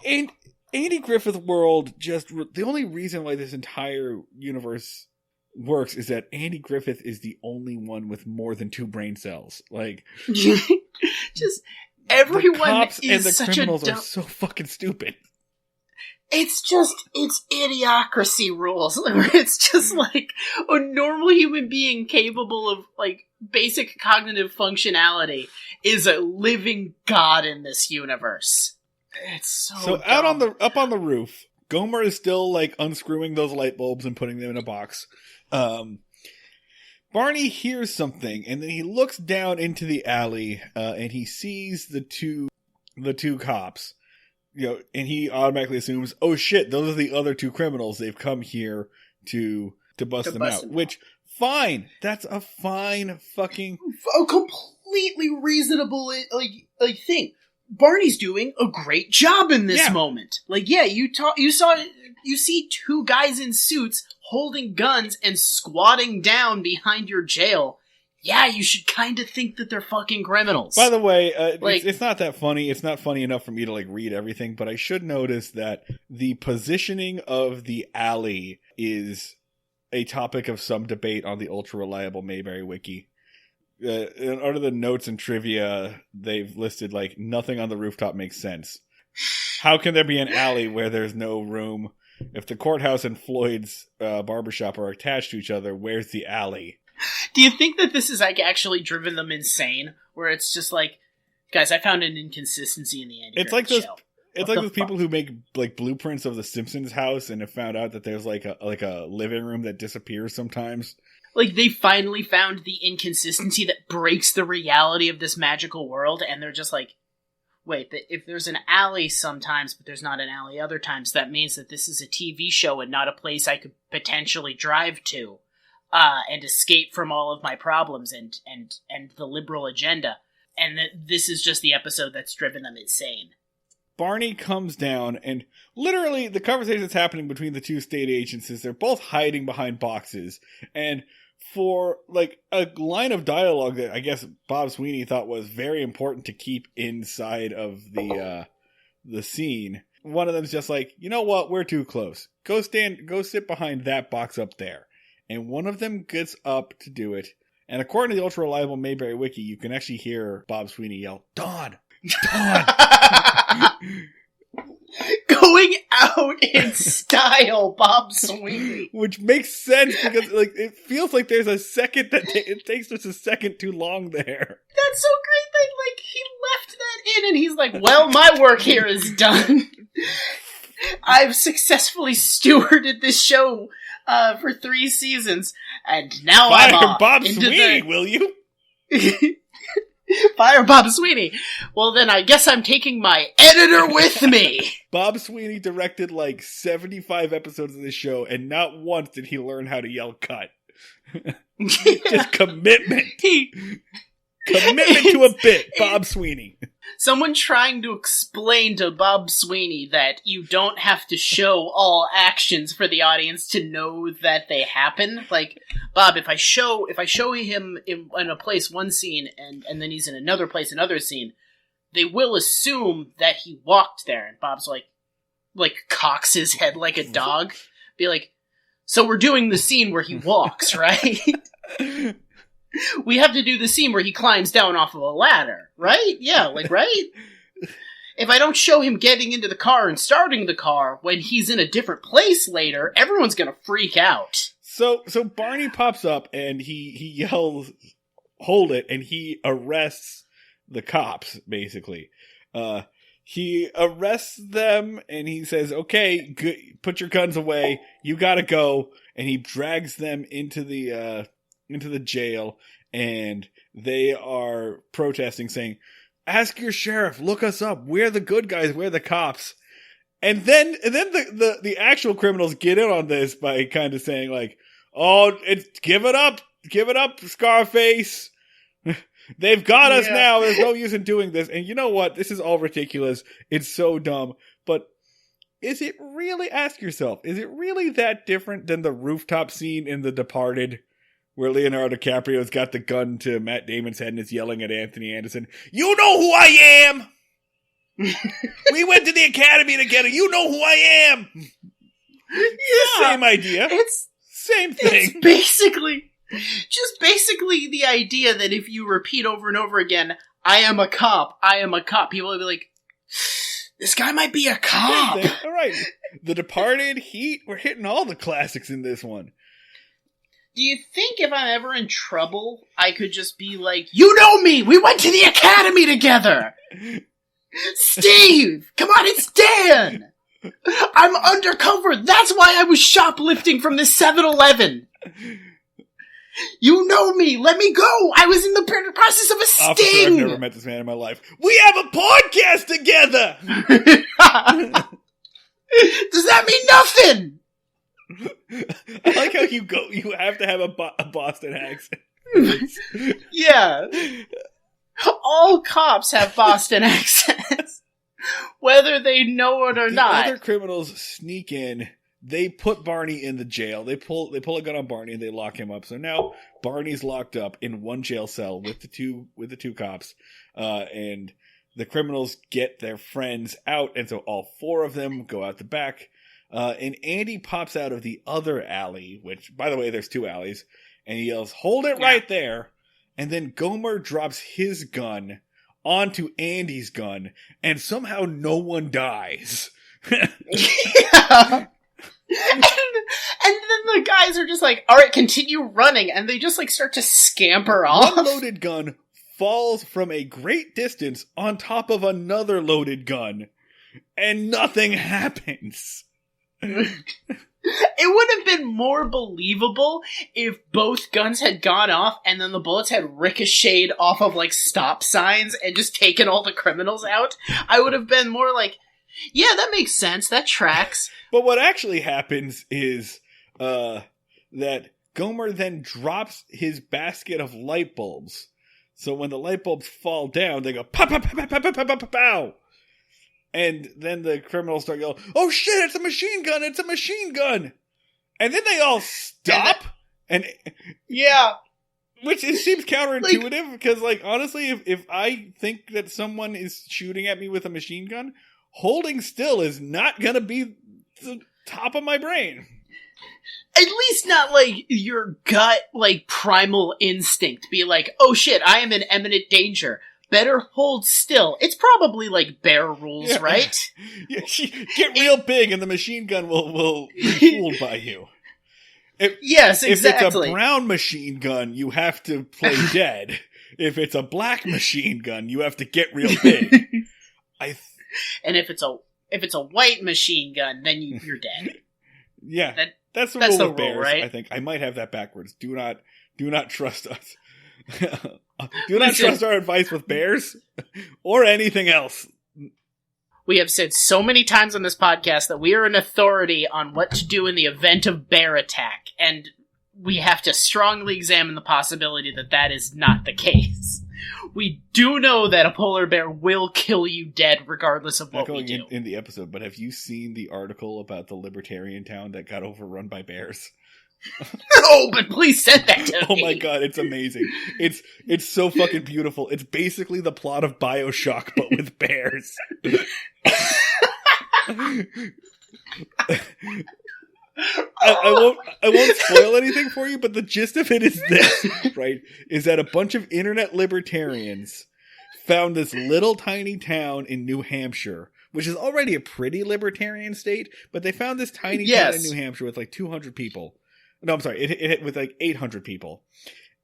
And Andy Griffith World, just the only reason why this entire universe works is that Andy Griffith is the only one with more than 2 brain cells. Like, just everyone the cops is and the such criminals a are so fucking stupid. It's idiocracy rules. It's just like a normal human being capable of like basic cognitive functionality is a living god in this universe. It's so dumb. Up on the roof, Gomer is still like unscrewing those light bulbs and putting them in a box. Barney hears something, and then he looks down into the alley, and he sees the two cops. You know, and he automatically assumes, oh shit, those are the other 2 criminals. They've come here to bust them out. Which, fine. That's a fine fucking... A completely reasonable, like thing. Barney's doing a great job in this moment. Like, yeah, you see 2 guys in suits holding guns and squatting down behind your jail. Yeah, you should kind of think that they're fucking criminals. By the way, it's not that funny. It's not funny enough for me to like read everything, but I should notice that the positioning of the alley is a topic of some debate on the ultra-reliable Mayberry Wiki. Under the notes and trivia, they've listed like nothing on the rooftop makes sense. How can there be an alley where there's no room? If the courthouse and Floyd's barbershop are attached to each other, where's the alley? Do you think that this is like actually driven them insane? Where it's just like, guys, I found an inconsistency in the Andy Griffith Show. It's like those people who make like blueprints of the Simpsons house and have found out that there's like a living room that disappears sometimes. Like they finally found the inconsistency that breaks the reality of this magical world, and they're just like, wait, if there's an alley sometimes, but there's not an alley other times, that means that this is a TV show and not a place I could potentially drive to. And escape from all of my problems and the liberal agenda. And that this is just the episode that's driven them insane. Barney comes down, and literally the conversation that's happening between the 2 state agents is they're both hiding behind boxes. And for like a line of dialogue that I guess Bob Sweeney thought was very important to keep inside of the scene, one of them's just like, you know what, we're too close. Go sit behind that box up there. And one of them gets up to do it. And according to the ultra-reliable Mayberry Wiki, you can actually hear Bob Sweeney yell, Dawn! Dawn! Going out in style, Bob Sweeney. Which makes sense because like it feels like there's a second that it takes just a second too long there. That's so great that like he left that in and he's like, well, my work here is done. I've successfully stewarded this show for 3 seasons, and now I'm off Bob Sweeney, will you? Fire Bob Sweeney. Well, then I guess I'm taking my editor with me. Bob Sweeney directed like 75 episodes of this show, and not once did he learn how to yell cut. Just commitment. Commitment to a bit, Bob Sweeney. Someone trying to explain to Bob Sweeney that you don't have to show all actions for the audience to know that they happen. Like, Bob, if I show him in a place one scene and then he's in another place another scene, they will assume that he walked there. And Bob's like cocks his head like a dog. Be like, so we're doing the scene where he walks, right? We have to do the scene where he climbs down off of a ladder, right? Yeah, right? If I don't show him getting into the car and starting the car when he's in a different place later, everyone's gonna freak out. So Barney pops up and he yells, "Hold it," and he arrests the cops, basically. He arrests them and he says, "Okay, put your guns away. You gotta go." And he drags them into the jail, and they are protesting, saying, "Ask your sheriff, look us up. We're the good guys. We're the cops." And then the actual criminals get in on this by kind of saying like, "Oh, give it up, Scarface. They've got us now. There's no use in doing this." And you know what? This is all ridiculous. It's so dumb. But is it really, ask yourself, is it really that different than the rooftop scene in The Departed, where Leonardo DiCaprio's got the gun to Matt Damon's head and is yelling at Anthony Anderson, "You know who I am! We went to the academy together. You know who I am!" Yeah. Same idea. Same thing. It's basically the idea that if you repeat over and over again, "I am a cop, I am a cop," people will be like, this guy might be a cop. All right. The Departed, Heat, we're hitting all the classics in this one. Do you think if I'm ever in trouble, I could just be like, "You know me! We went to the academy together! Steve! Come on, it's Dan! I'm undercover! That's why I was shoplifting from the 7-Eleven! You know me! Let me go! I was in the process of a sting!" Officer, I've never met this man in my life. We have a podcast together! Does that mean nothing? I like how you have to have a Boston accent. Yeah. All cops have Boston accents. Whether they know it or not. Other criminals sneak in. They put Barney in the jail. They pull a gun on Barney and they lock him up. So now Barney's locked up in one jail cell with the two cops. And the criminals get their friends out, and so all four of them go out the back. And Andy pops out of the other alley, which, by the way, there's two alleys, and he yells, "Hold it right there!" And then Gomer drops his gun onto Andy's gun, and somehow no one dies. Yeah. And then the guys are just like, "All right, continue running," and they just like start to scamper off. One loaded gun falls from a great distance on top of another loaded gun, and nothing happens. It would have been more believable if both guns had gone off and then the bullets had ricocheted off of like stop signs and just taken all the criminals out. I would have been more like, yeah, that makes sense. That tracks. But what actually happens is that Gomer then drops his basket of light bulbs. So when the light bulbs fall down, they go pow, pow, pow, pow, pow, pow, pow, pow, pow. And then the criminals start yelling, "Oh shit, it's a machine gun, it's a machine gun!" And then they all stop. And yeah. Which seems counterintuitive, because, like, honestly, if I think that someone is shooting at me with a machine gun, holding still is not gonna be the top of my brain. At least not, like, your gut, like, primal instinct. Be like, "Oh shit, I am in imminent danger. Better hold still." It's probably, like, bear rules, yeah. Right? Yeah, get real big and the machine gun will be fooled by you. Yes, exactly. If it's a brown machine gun, you have to play dead. If it's a black machine gun, you have to get real big. And if it's a white machine gun, then you're dead. Yeah, that's the rule with bears, right? I think I might have that backwards. Do not trust us. Do not trust our advice with bears or anything else. We have said so many times on this podcast that we are an authority on what to do in the event of bear attack, and we have to strongly examine the possibility that that is not the case. we do know that a polar bear will kill you dead regardless of what we do. In the episode, but have you seen the article about the libertarian town that got overrun by bears? No, but please send that to me. Oh my god, it's amazing. It's so fucking beautiful. It's basically the plot of BioShock, but with bears. I won't spoil anything for you, but the gist of it is this, right? Is that a bunch of internet libertarians found this little tiny town in New Hampshire, which is already a pretty libertarian state, but they found this tiny town in New Hampshire with like 200 people. No, I'm sorry, it hit with like 800 people.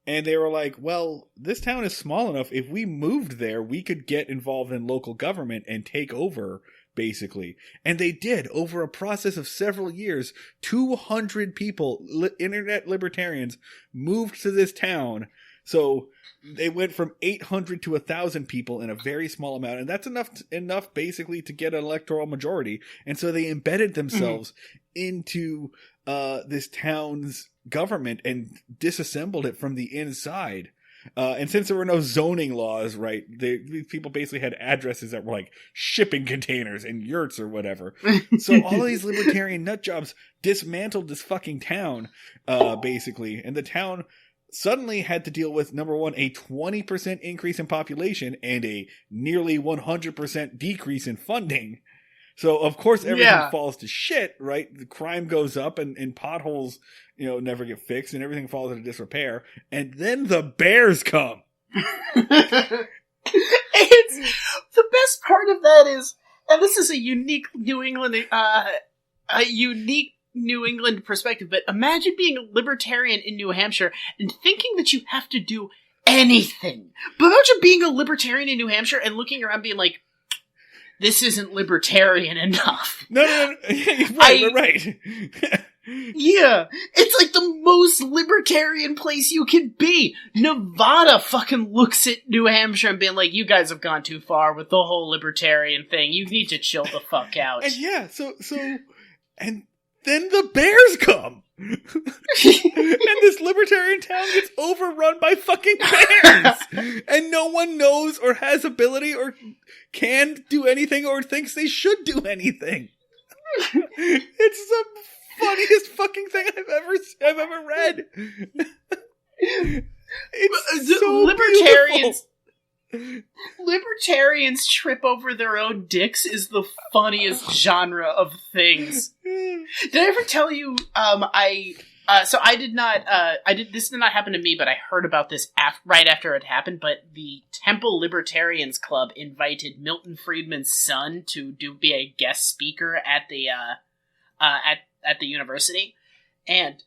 And they were like, well, this town is small enough. If we moved there, we could get involved in local government and take over, basically. And they did. Over a process of several years, 200 people, internet libertarians, moved to this town. So they went from 800 to 1,000 people in a very small amount. And that's enough basically to get an electoral majority. And so they embedded themselves into this town's government and disassembled it from the inside. And since there were no zoning laws, right, these people basically had addresses that were like shipping containers and yurts or whatever. So all of these libertarian nut jobs dismantled this fucking town, basically. And the town suddenly had to deal with, number one, a 20% increase in population and a nearly 100% decrease in funding. So, of course, everything falls to shit, right? The crime goes up and potholes, never get fixed and everything falls into disrepair. And then the bears come. The best part of that is, and this is a unique New England perspective, but imagine being a libertarian in New Hampshire and thinking that you have to do anything. But imagine being a libertarian in New Hampshire and looking around being like, this isn't libertarian enough. No. Right. Yeah, it's like the most libertarian place you can be. Nevada fucking looks at New Hampshire and being like, you guys have gone too far with the whole libertarian thing. You need to chill the fuck out. And then the bears come. And this libertarian town gets overrun by fucking bears. And no one knows or has ability or can do anything or thinks they should do anything. It's the funniest fucking thing I've ever read. It's so libertarians. Beautiful. Libertarians trip over their own dicks is the funniest genre of things. Did I ever tell you, this did not happen to me, but I heard about this right after it happened, but the Temple Libertarians Club invited Milton Friedman's son to be a guest speaker at the university, and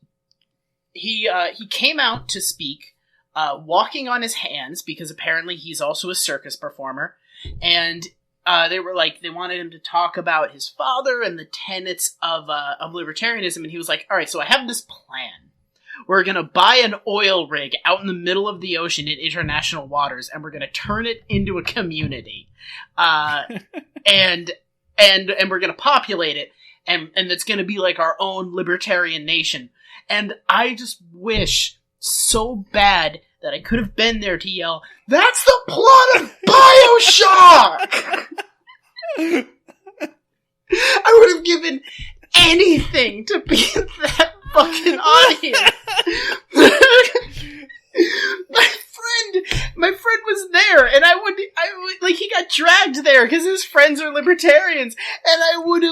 he came out to speak, walking on his hands, because apparently he's also a circus performer, and they wanted him to talk about his father and the tenets of libertarianism, and he was like, all right, so I have this plan. We're going to buy an oil rig out in the middle of the ocean in international waters, and we're going to turn it into a community. And we're going to populate it, and it's going to be like our own libertarian nation. And I just wish so bad that I could have been there to yell, that's the plot of BioShock! I would have given anything to be in that fucking audience. My friend was there, and I would he got dragged there because his friends are libertarians, and I want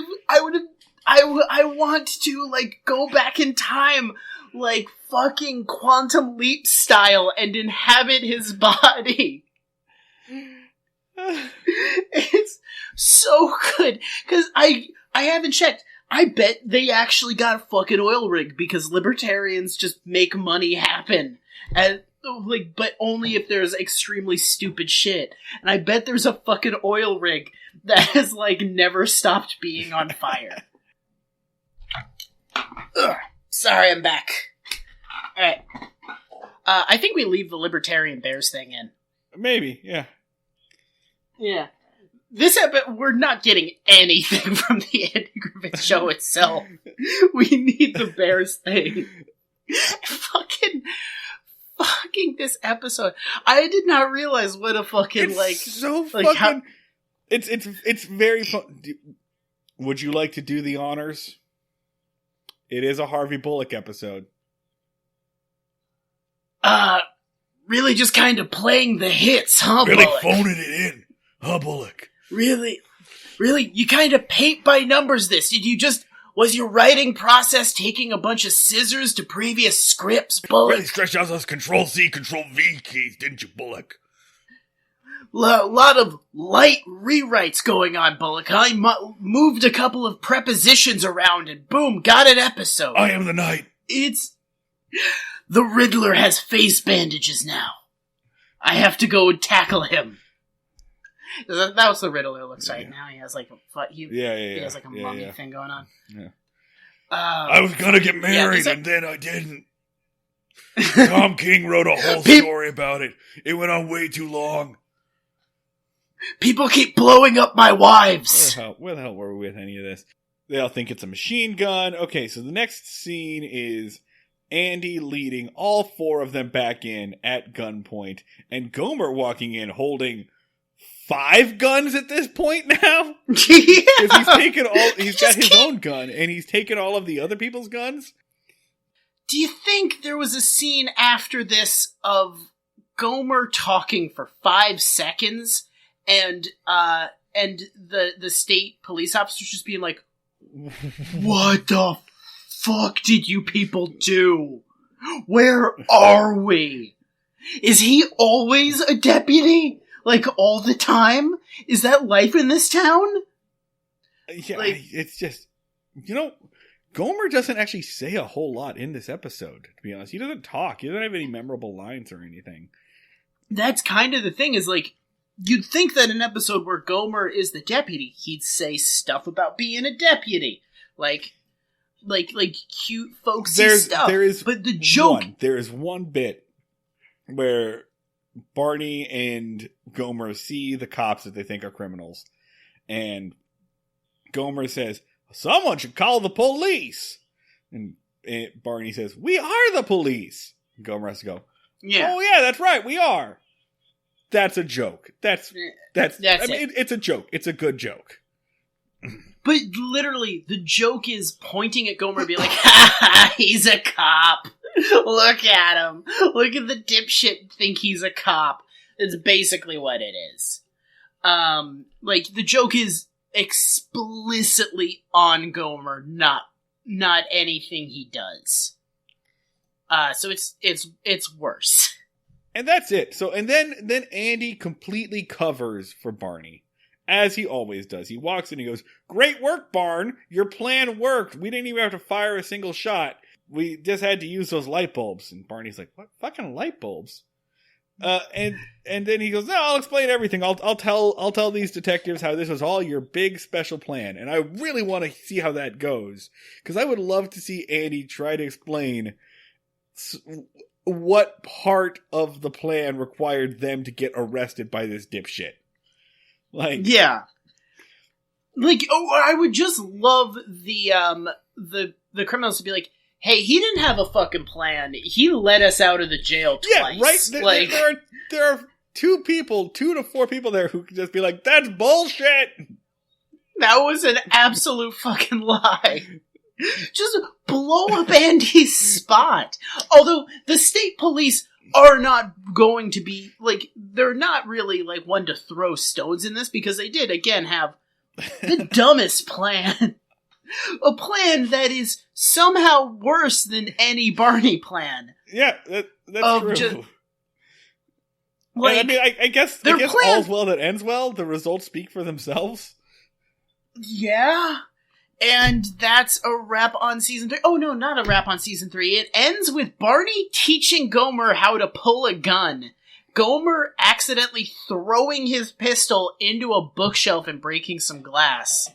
to, go back in time, fucking Quantum Leap style, and inhabit his body. It's so good, because I haven't checked. I bet they actually got a fucking oil rig, because libertarians just make money happen. And, but only if there's extremely stupid shit. And I bet there's a fucking oil rig that has, never stopped being on fire. Ugh. Sorry, I'm back. Alright. I think we leave the Libertarian Bears thing in. Maybe, yeah. Yeah. We're not getting anything from the Andy Griffith Show itself. We need the Bears thing. fucking this episode. I did not realize what a fucking It's so like fucking. how, It's very fun. Would you like to do the honors? It is a Harvey Bullock episode. really just kind of playing the hits, huh, Really Bullock? phoning it in, huh, Bullock? Really, you kind of paint by numbers this. Was your writing process taking a bunch of scissors to previous scripts, Bullock? Really stretched out those Control-C, Control-V keys, didn't you, Bullock? Lot of light rewrites going on, Bullock. I moved a couple of prepositions around and boom, got an episode. I am the night. The Riddler has face bandages now. I have to go and tackle him. That was the Riddler looks right now. He has like he has like a mummy thing going on. Yeah. I was gonna get married and then I didn't. Tom King wrote a whole story about it. It went on way too long. People keep blowing up my wives. Where the hell were we with any of this? They all think it's a machine gun. Okay, so the next scene is Andy leading all four of them back in at gunpoint, and Gomer walking in holding 5 guns at this point now. Because he's got his own gun, and he's taken all of the other people's guns. Do you think there was a scene after this of Gomer talking for 5 seconds, and the state police officers just being like, "What the fuck did you people do? Where are we? Is he always a deputy? Like, all the time? Is that life in this town?" Yeah, it's just, Gomer doesn't actually say a whole lot in this episode, to be honest. He doesn't talk. He doesn't have any memorable lines or anything. That's kind of the thing, is like, you'd think that an episode where Gomer is the deputy, he'd say stuff about being a deputy. Like cute folksy stuff. But the joke... There is one bit where Barney and Gomer see the cops that they think are criminals. And Gomer says, "Someone should call the police." And Barney says, "We are the police." And Gomer has to go, "Yeah. Oh yeah, that's right, we are." That's a joke. It's a joke. It's a good joke. But literally, the joke is pointing at Gomer and being like, "Ha ha, he's a cop. Look at him. Look at the dipshit think he's a cop." It's basically what it is. The joke is explicitly on Gomer, not anything he does. So it's worse. And that's it. So, and then Andy completely covers for Barney, as he always does. He walks in and he goes, "Great work, Barn. Your plan worked. We didn't even have to fire a single shot. We just had to use those light bulbs." And Barney's like, "What fucking light bulbs?" And then he goes, "No, I'll explain everything. I'll tell these detectives how this was all your big special plan." And I really want to see how that goes, because I would love to see Andy try to explain what part of the plan required them to get arrested by this dipshit. Yeah. I would just love the criminals to be like, "Hey, he didn't have a fucking plan. He let us out of the jail twice." Yeah, right? There are 2 to 4 people there who could just be like, "That's bullshit." That was an absolute fucking lie. Just blow up Andy's spot. Although the state police are not going to be, they're not really, one to throw stones in this, because they did, again, have the dumbest plan. A plan that is somehow worse than any Barney plan. Yeah, that's true. I guess all's well that ends well. The results speak for themselves. Yeah. And that's a wrap on season 3. Oh, no, not a wrap on season 3. It ends with Barney teaching Gomer how to pull a gun. Gomer accidentally throwing his pistol into a bookshelf and breaking some glass.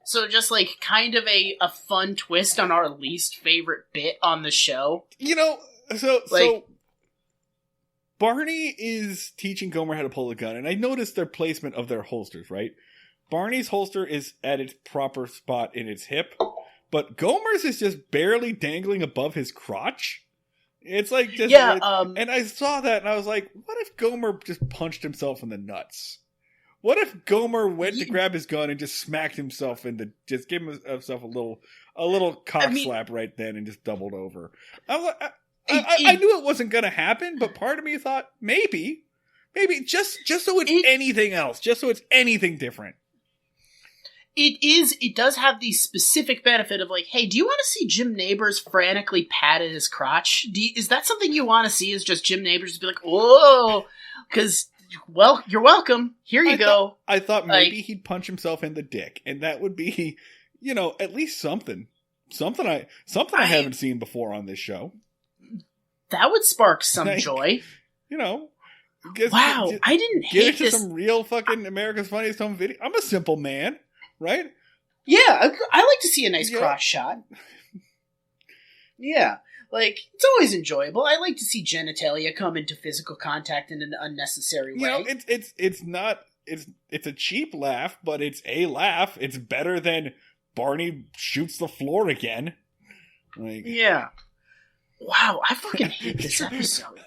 So just, kind of a fun twist on our least favorite bit on the show. So Barney is teaching Gomer how to pull a gun, and I noticed their placement of their holsters, right? Barney's holster is at its proper spot in its hip, but Gomer's is just barely dangling above his crotch. It's like just and I saw that and I was like, what if Gomer just punched himself in the nuts? What if Gomer went to grab his gun and just smacked himself just gave himself a little cock slap right then and just doubled over? I knew it wasn't going to happen, but part of me thought maybe just so it's anything else, just so it's anything different. It does have the specific benefit of like, hey, do you want to see Jim Neighbors frantically pat at his crotch? Is that something you want to see? Is just Jim Neighbors be like, oh, because, well, you're welcome. Here you go. I thought maybe he'd punch himself in the dick, and that would be, at least something I haven't seen before on this show. That would spark some joy. I didn't hate get into this. some real fucking America's Funniest Home Video. I'm a simple man. Right? Yeah, I like to see a nice crotch shot. Yeah, like, it's always enjoyable. I like to see genitalia come into physical contact in an unnecessary way. It's a cheap laugh, but it's a laugh. It's better than Barney shoots the floor again. Yeah. Wow, I fucking hate this episode.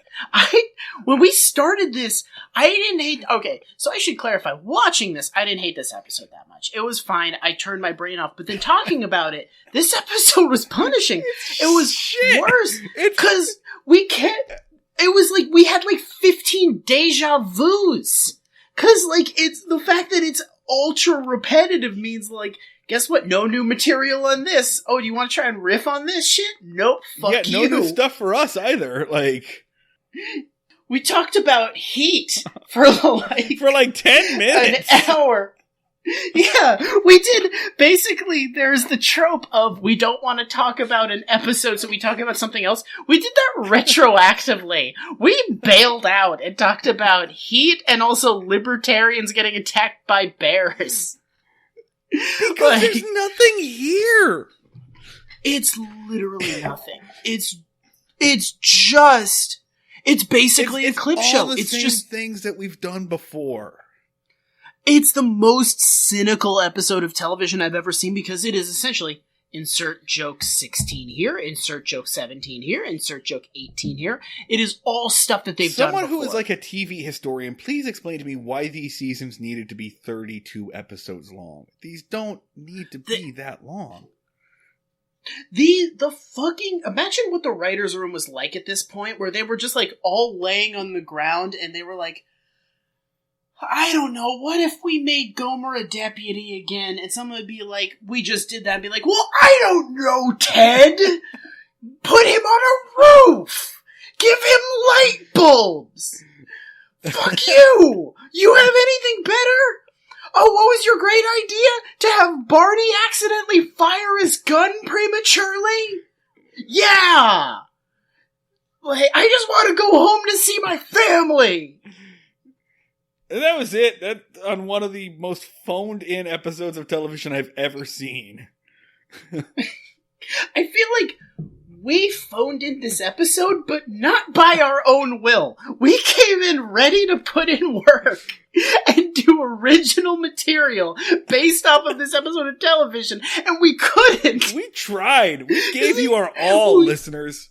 When we started this, I didn't hate... Okay, so I should clarify. Watching this, I didn't hate this episode that much. It was fine. I turned my brain off. But then talking about it, this episode was punishing. It was worse. Because we can't... It was like we had like 15 deja vus. Because like it's the fact that it's ultra repetitive means like... Guess what? No new material on this. Oh, do you want to try and riff on this shit? Nope. Fuck you. Yeah, no new stuff for us either. Like... We talked about Heat for like 10 minutes. An hour. Yeah, we did. Basically, there's the trope of we don't want to talk about an episode, so we talk about something else. We did that retroactively. We bailed out and talked about Heat and also libertarians getting attacked by bears. Because there's nothing here. It's literally nothing. It's just... It's basically a clip show. It's just things that we've done before. It's the most cynical episode of television I've ever seen because it is essentially insert joke 16 here, insert joke 17 here, insert joke 18 here. It is all stuff that they've done before. Someone who is like a TV historian, please explain to me why these seasons needed to be 32 episodes long. These don't need to be that long. The fucking... Imagine what the writer's room was like at this point, where they were just, like, all laying on the ground, and they were like, I don't know, what if we made Gomer a deputy again? And someone would be like, we just did that, and be like, well, I don't know, Ted! Put him on a roof! Give him light bulbs! Fuck you! You have anything better? Oh, what was your great idea? To have Barney accidentally fire his gun prematurely? Yeah! Like, I just want to go home to see my family! And that was it. That on one of the most phoned-in episodes of television I've ever seen. I feel like we phoned in this episode, but not by our own will. We came in ready to put in work and do original material based off of this episode of television, and we couldn't. We tried. We gave you our all, listeners.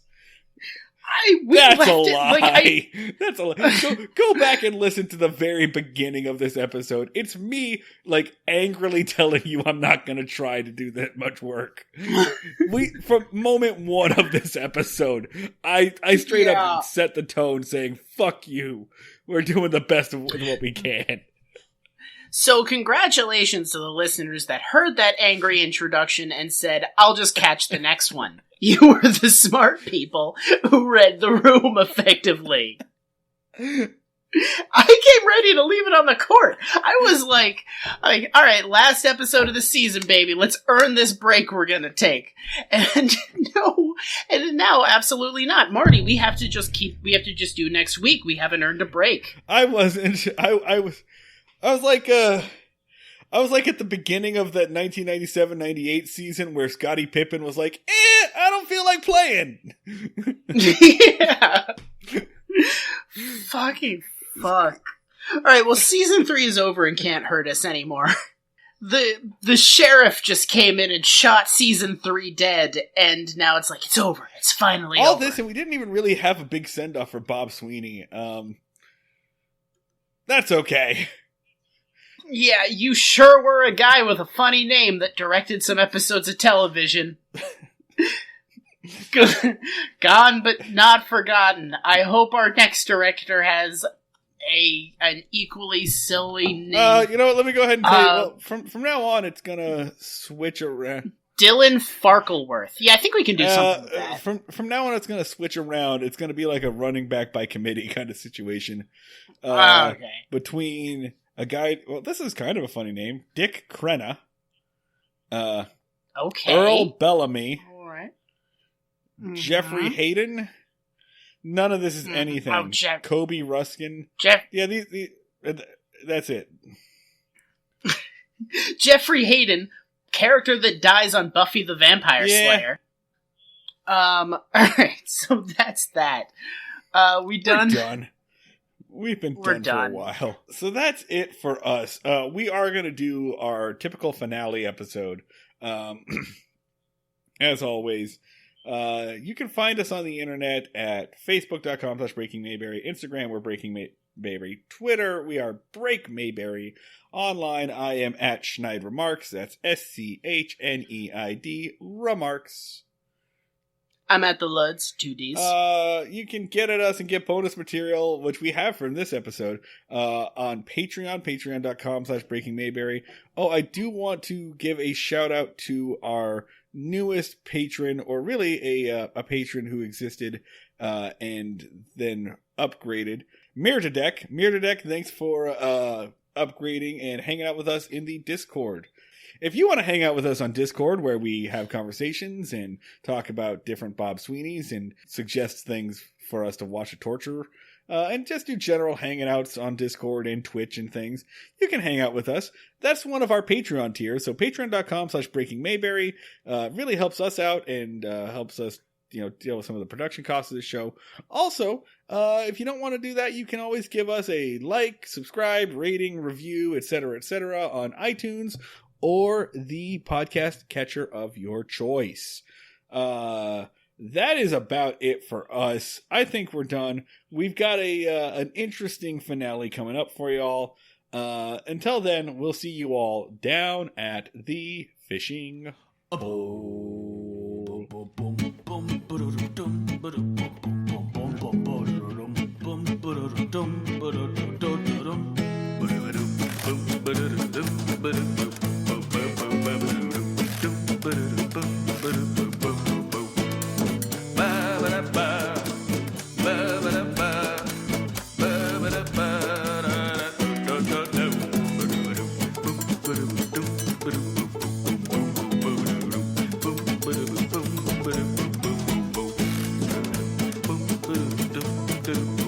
That's a lie. That's a lie. Go back and listen to the very beginning of this episode. It's me, like, angrily telling you I'm not going to try to do that much work. From moment one of this episode, I straight up set the tone saying, fuck you. We're doing the best of what we can. So congratulations to the listeners that heard that angry introduction and said, I'll just catch the next one. You were the smart people who read the room effectively. I came ready to leave it on the court. I was like, all right, last episode of the season, baby. Let's earn this break we're going to take. And no, and now absolutely not. Marty, we have to just do next week. We haven't earned a break. I was like at the beginning of that 1997-98 season where Scottie Pippen was like, I don't feel like playing. Yeah. Fucking fuck. Alright, well, season 3 is over and can't hurt us anymore. the sheriff just came in and shot season 3 dead, and now it's like, it's over. It's finally all over. this, and we didn't even really have a big send-off for Bob Sweeney. That's okay. Yeah, you sure were a guy with a funny name that directed some episodes of television. Gone but not forgotten. I hope our next director has an equally silly name. You know what? Let me go ahead and tell you. Well, from now on, it's gonna switch around. Dylan Farkleworth. Yeah, I think we can do something with that. From now on, it's gonna switch around. It's gonna be like a running back by committee kind of situation. Okay. Between a guy. Well, this is kind of a funny name, Dick Crenna. Okay. Earl Bellamy. All right. Jeffrey Hayden. None of this is anything. Oh, Kobe Ruskin. Yeah, that's it. Jeffrey Hayden, character that dies on Buffy the Vampire Slayer. Alright, so that's that. We done? We're done. We've been done for a while. So that's it for us. We are going to do our typical finale episode. As always, you can find us on the internet at facebook.com/BreakingMayberry. Instagram, we're Breaking Mayberry. Twitter, we are Break Mayberry. Online, I am at Schneid Remarks. That's SCHNEID Remarks. I'm at the Luds, 2 Ds. You can get at us and get bonus material, which we have from this episode, on Patreon, patreon.com/BreakingMayberry. Oh, I do want to give a shout out to our newest patron, or really a patron who existed and then upgraded, Mirtadek. Mirtadek, thanks for upgrading and hanging out with us in the Discord. If you want to hang out with us on Discord, where we have conversations and talk about different Bob Sweeneys and suggest things for us to watch or torture, and just do general hanging outs on Discord and Twitch and things, you can hang out with us. That's one of our Patreon tiers. So patreon.com/BreakingMayberry really helps us out and helps us, deal with some of the production costs of the show. Also, if you don't want to do that, you can always give us a like, subscribe, rating, review, etc., on iTunes or the podcast catcher of your choice. That is about it for us. I think we're done. We've got an interesting finale coming up for y'all. Until then, we'll see you all down at the fishing bowl. Do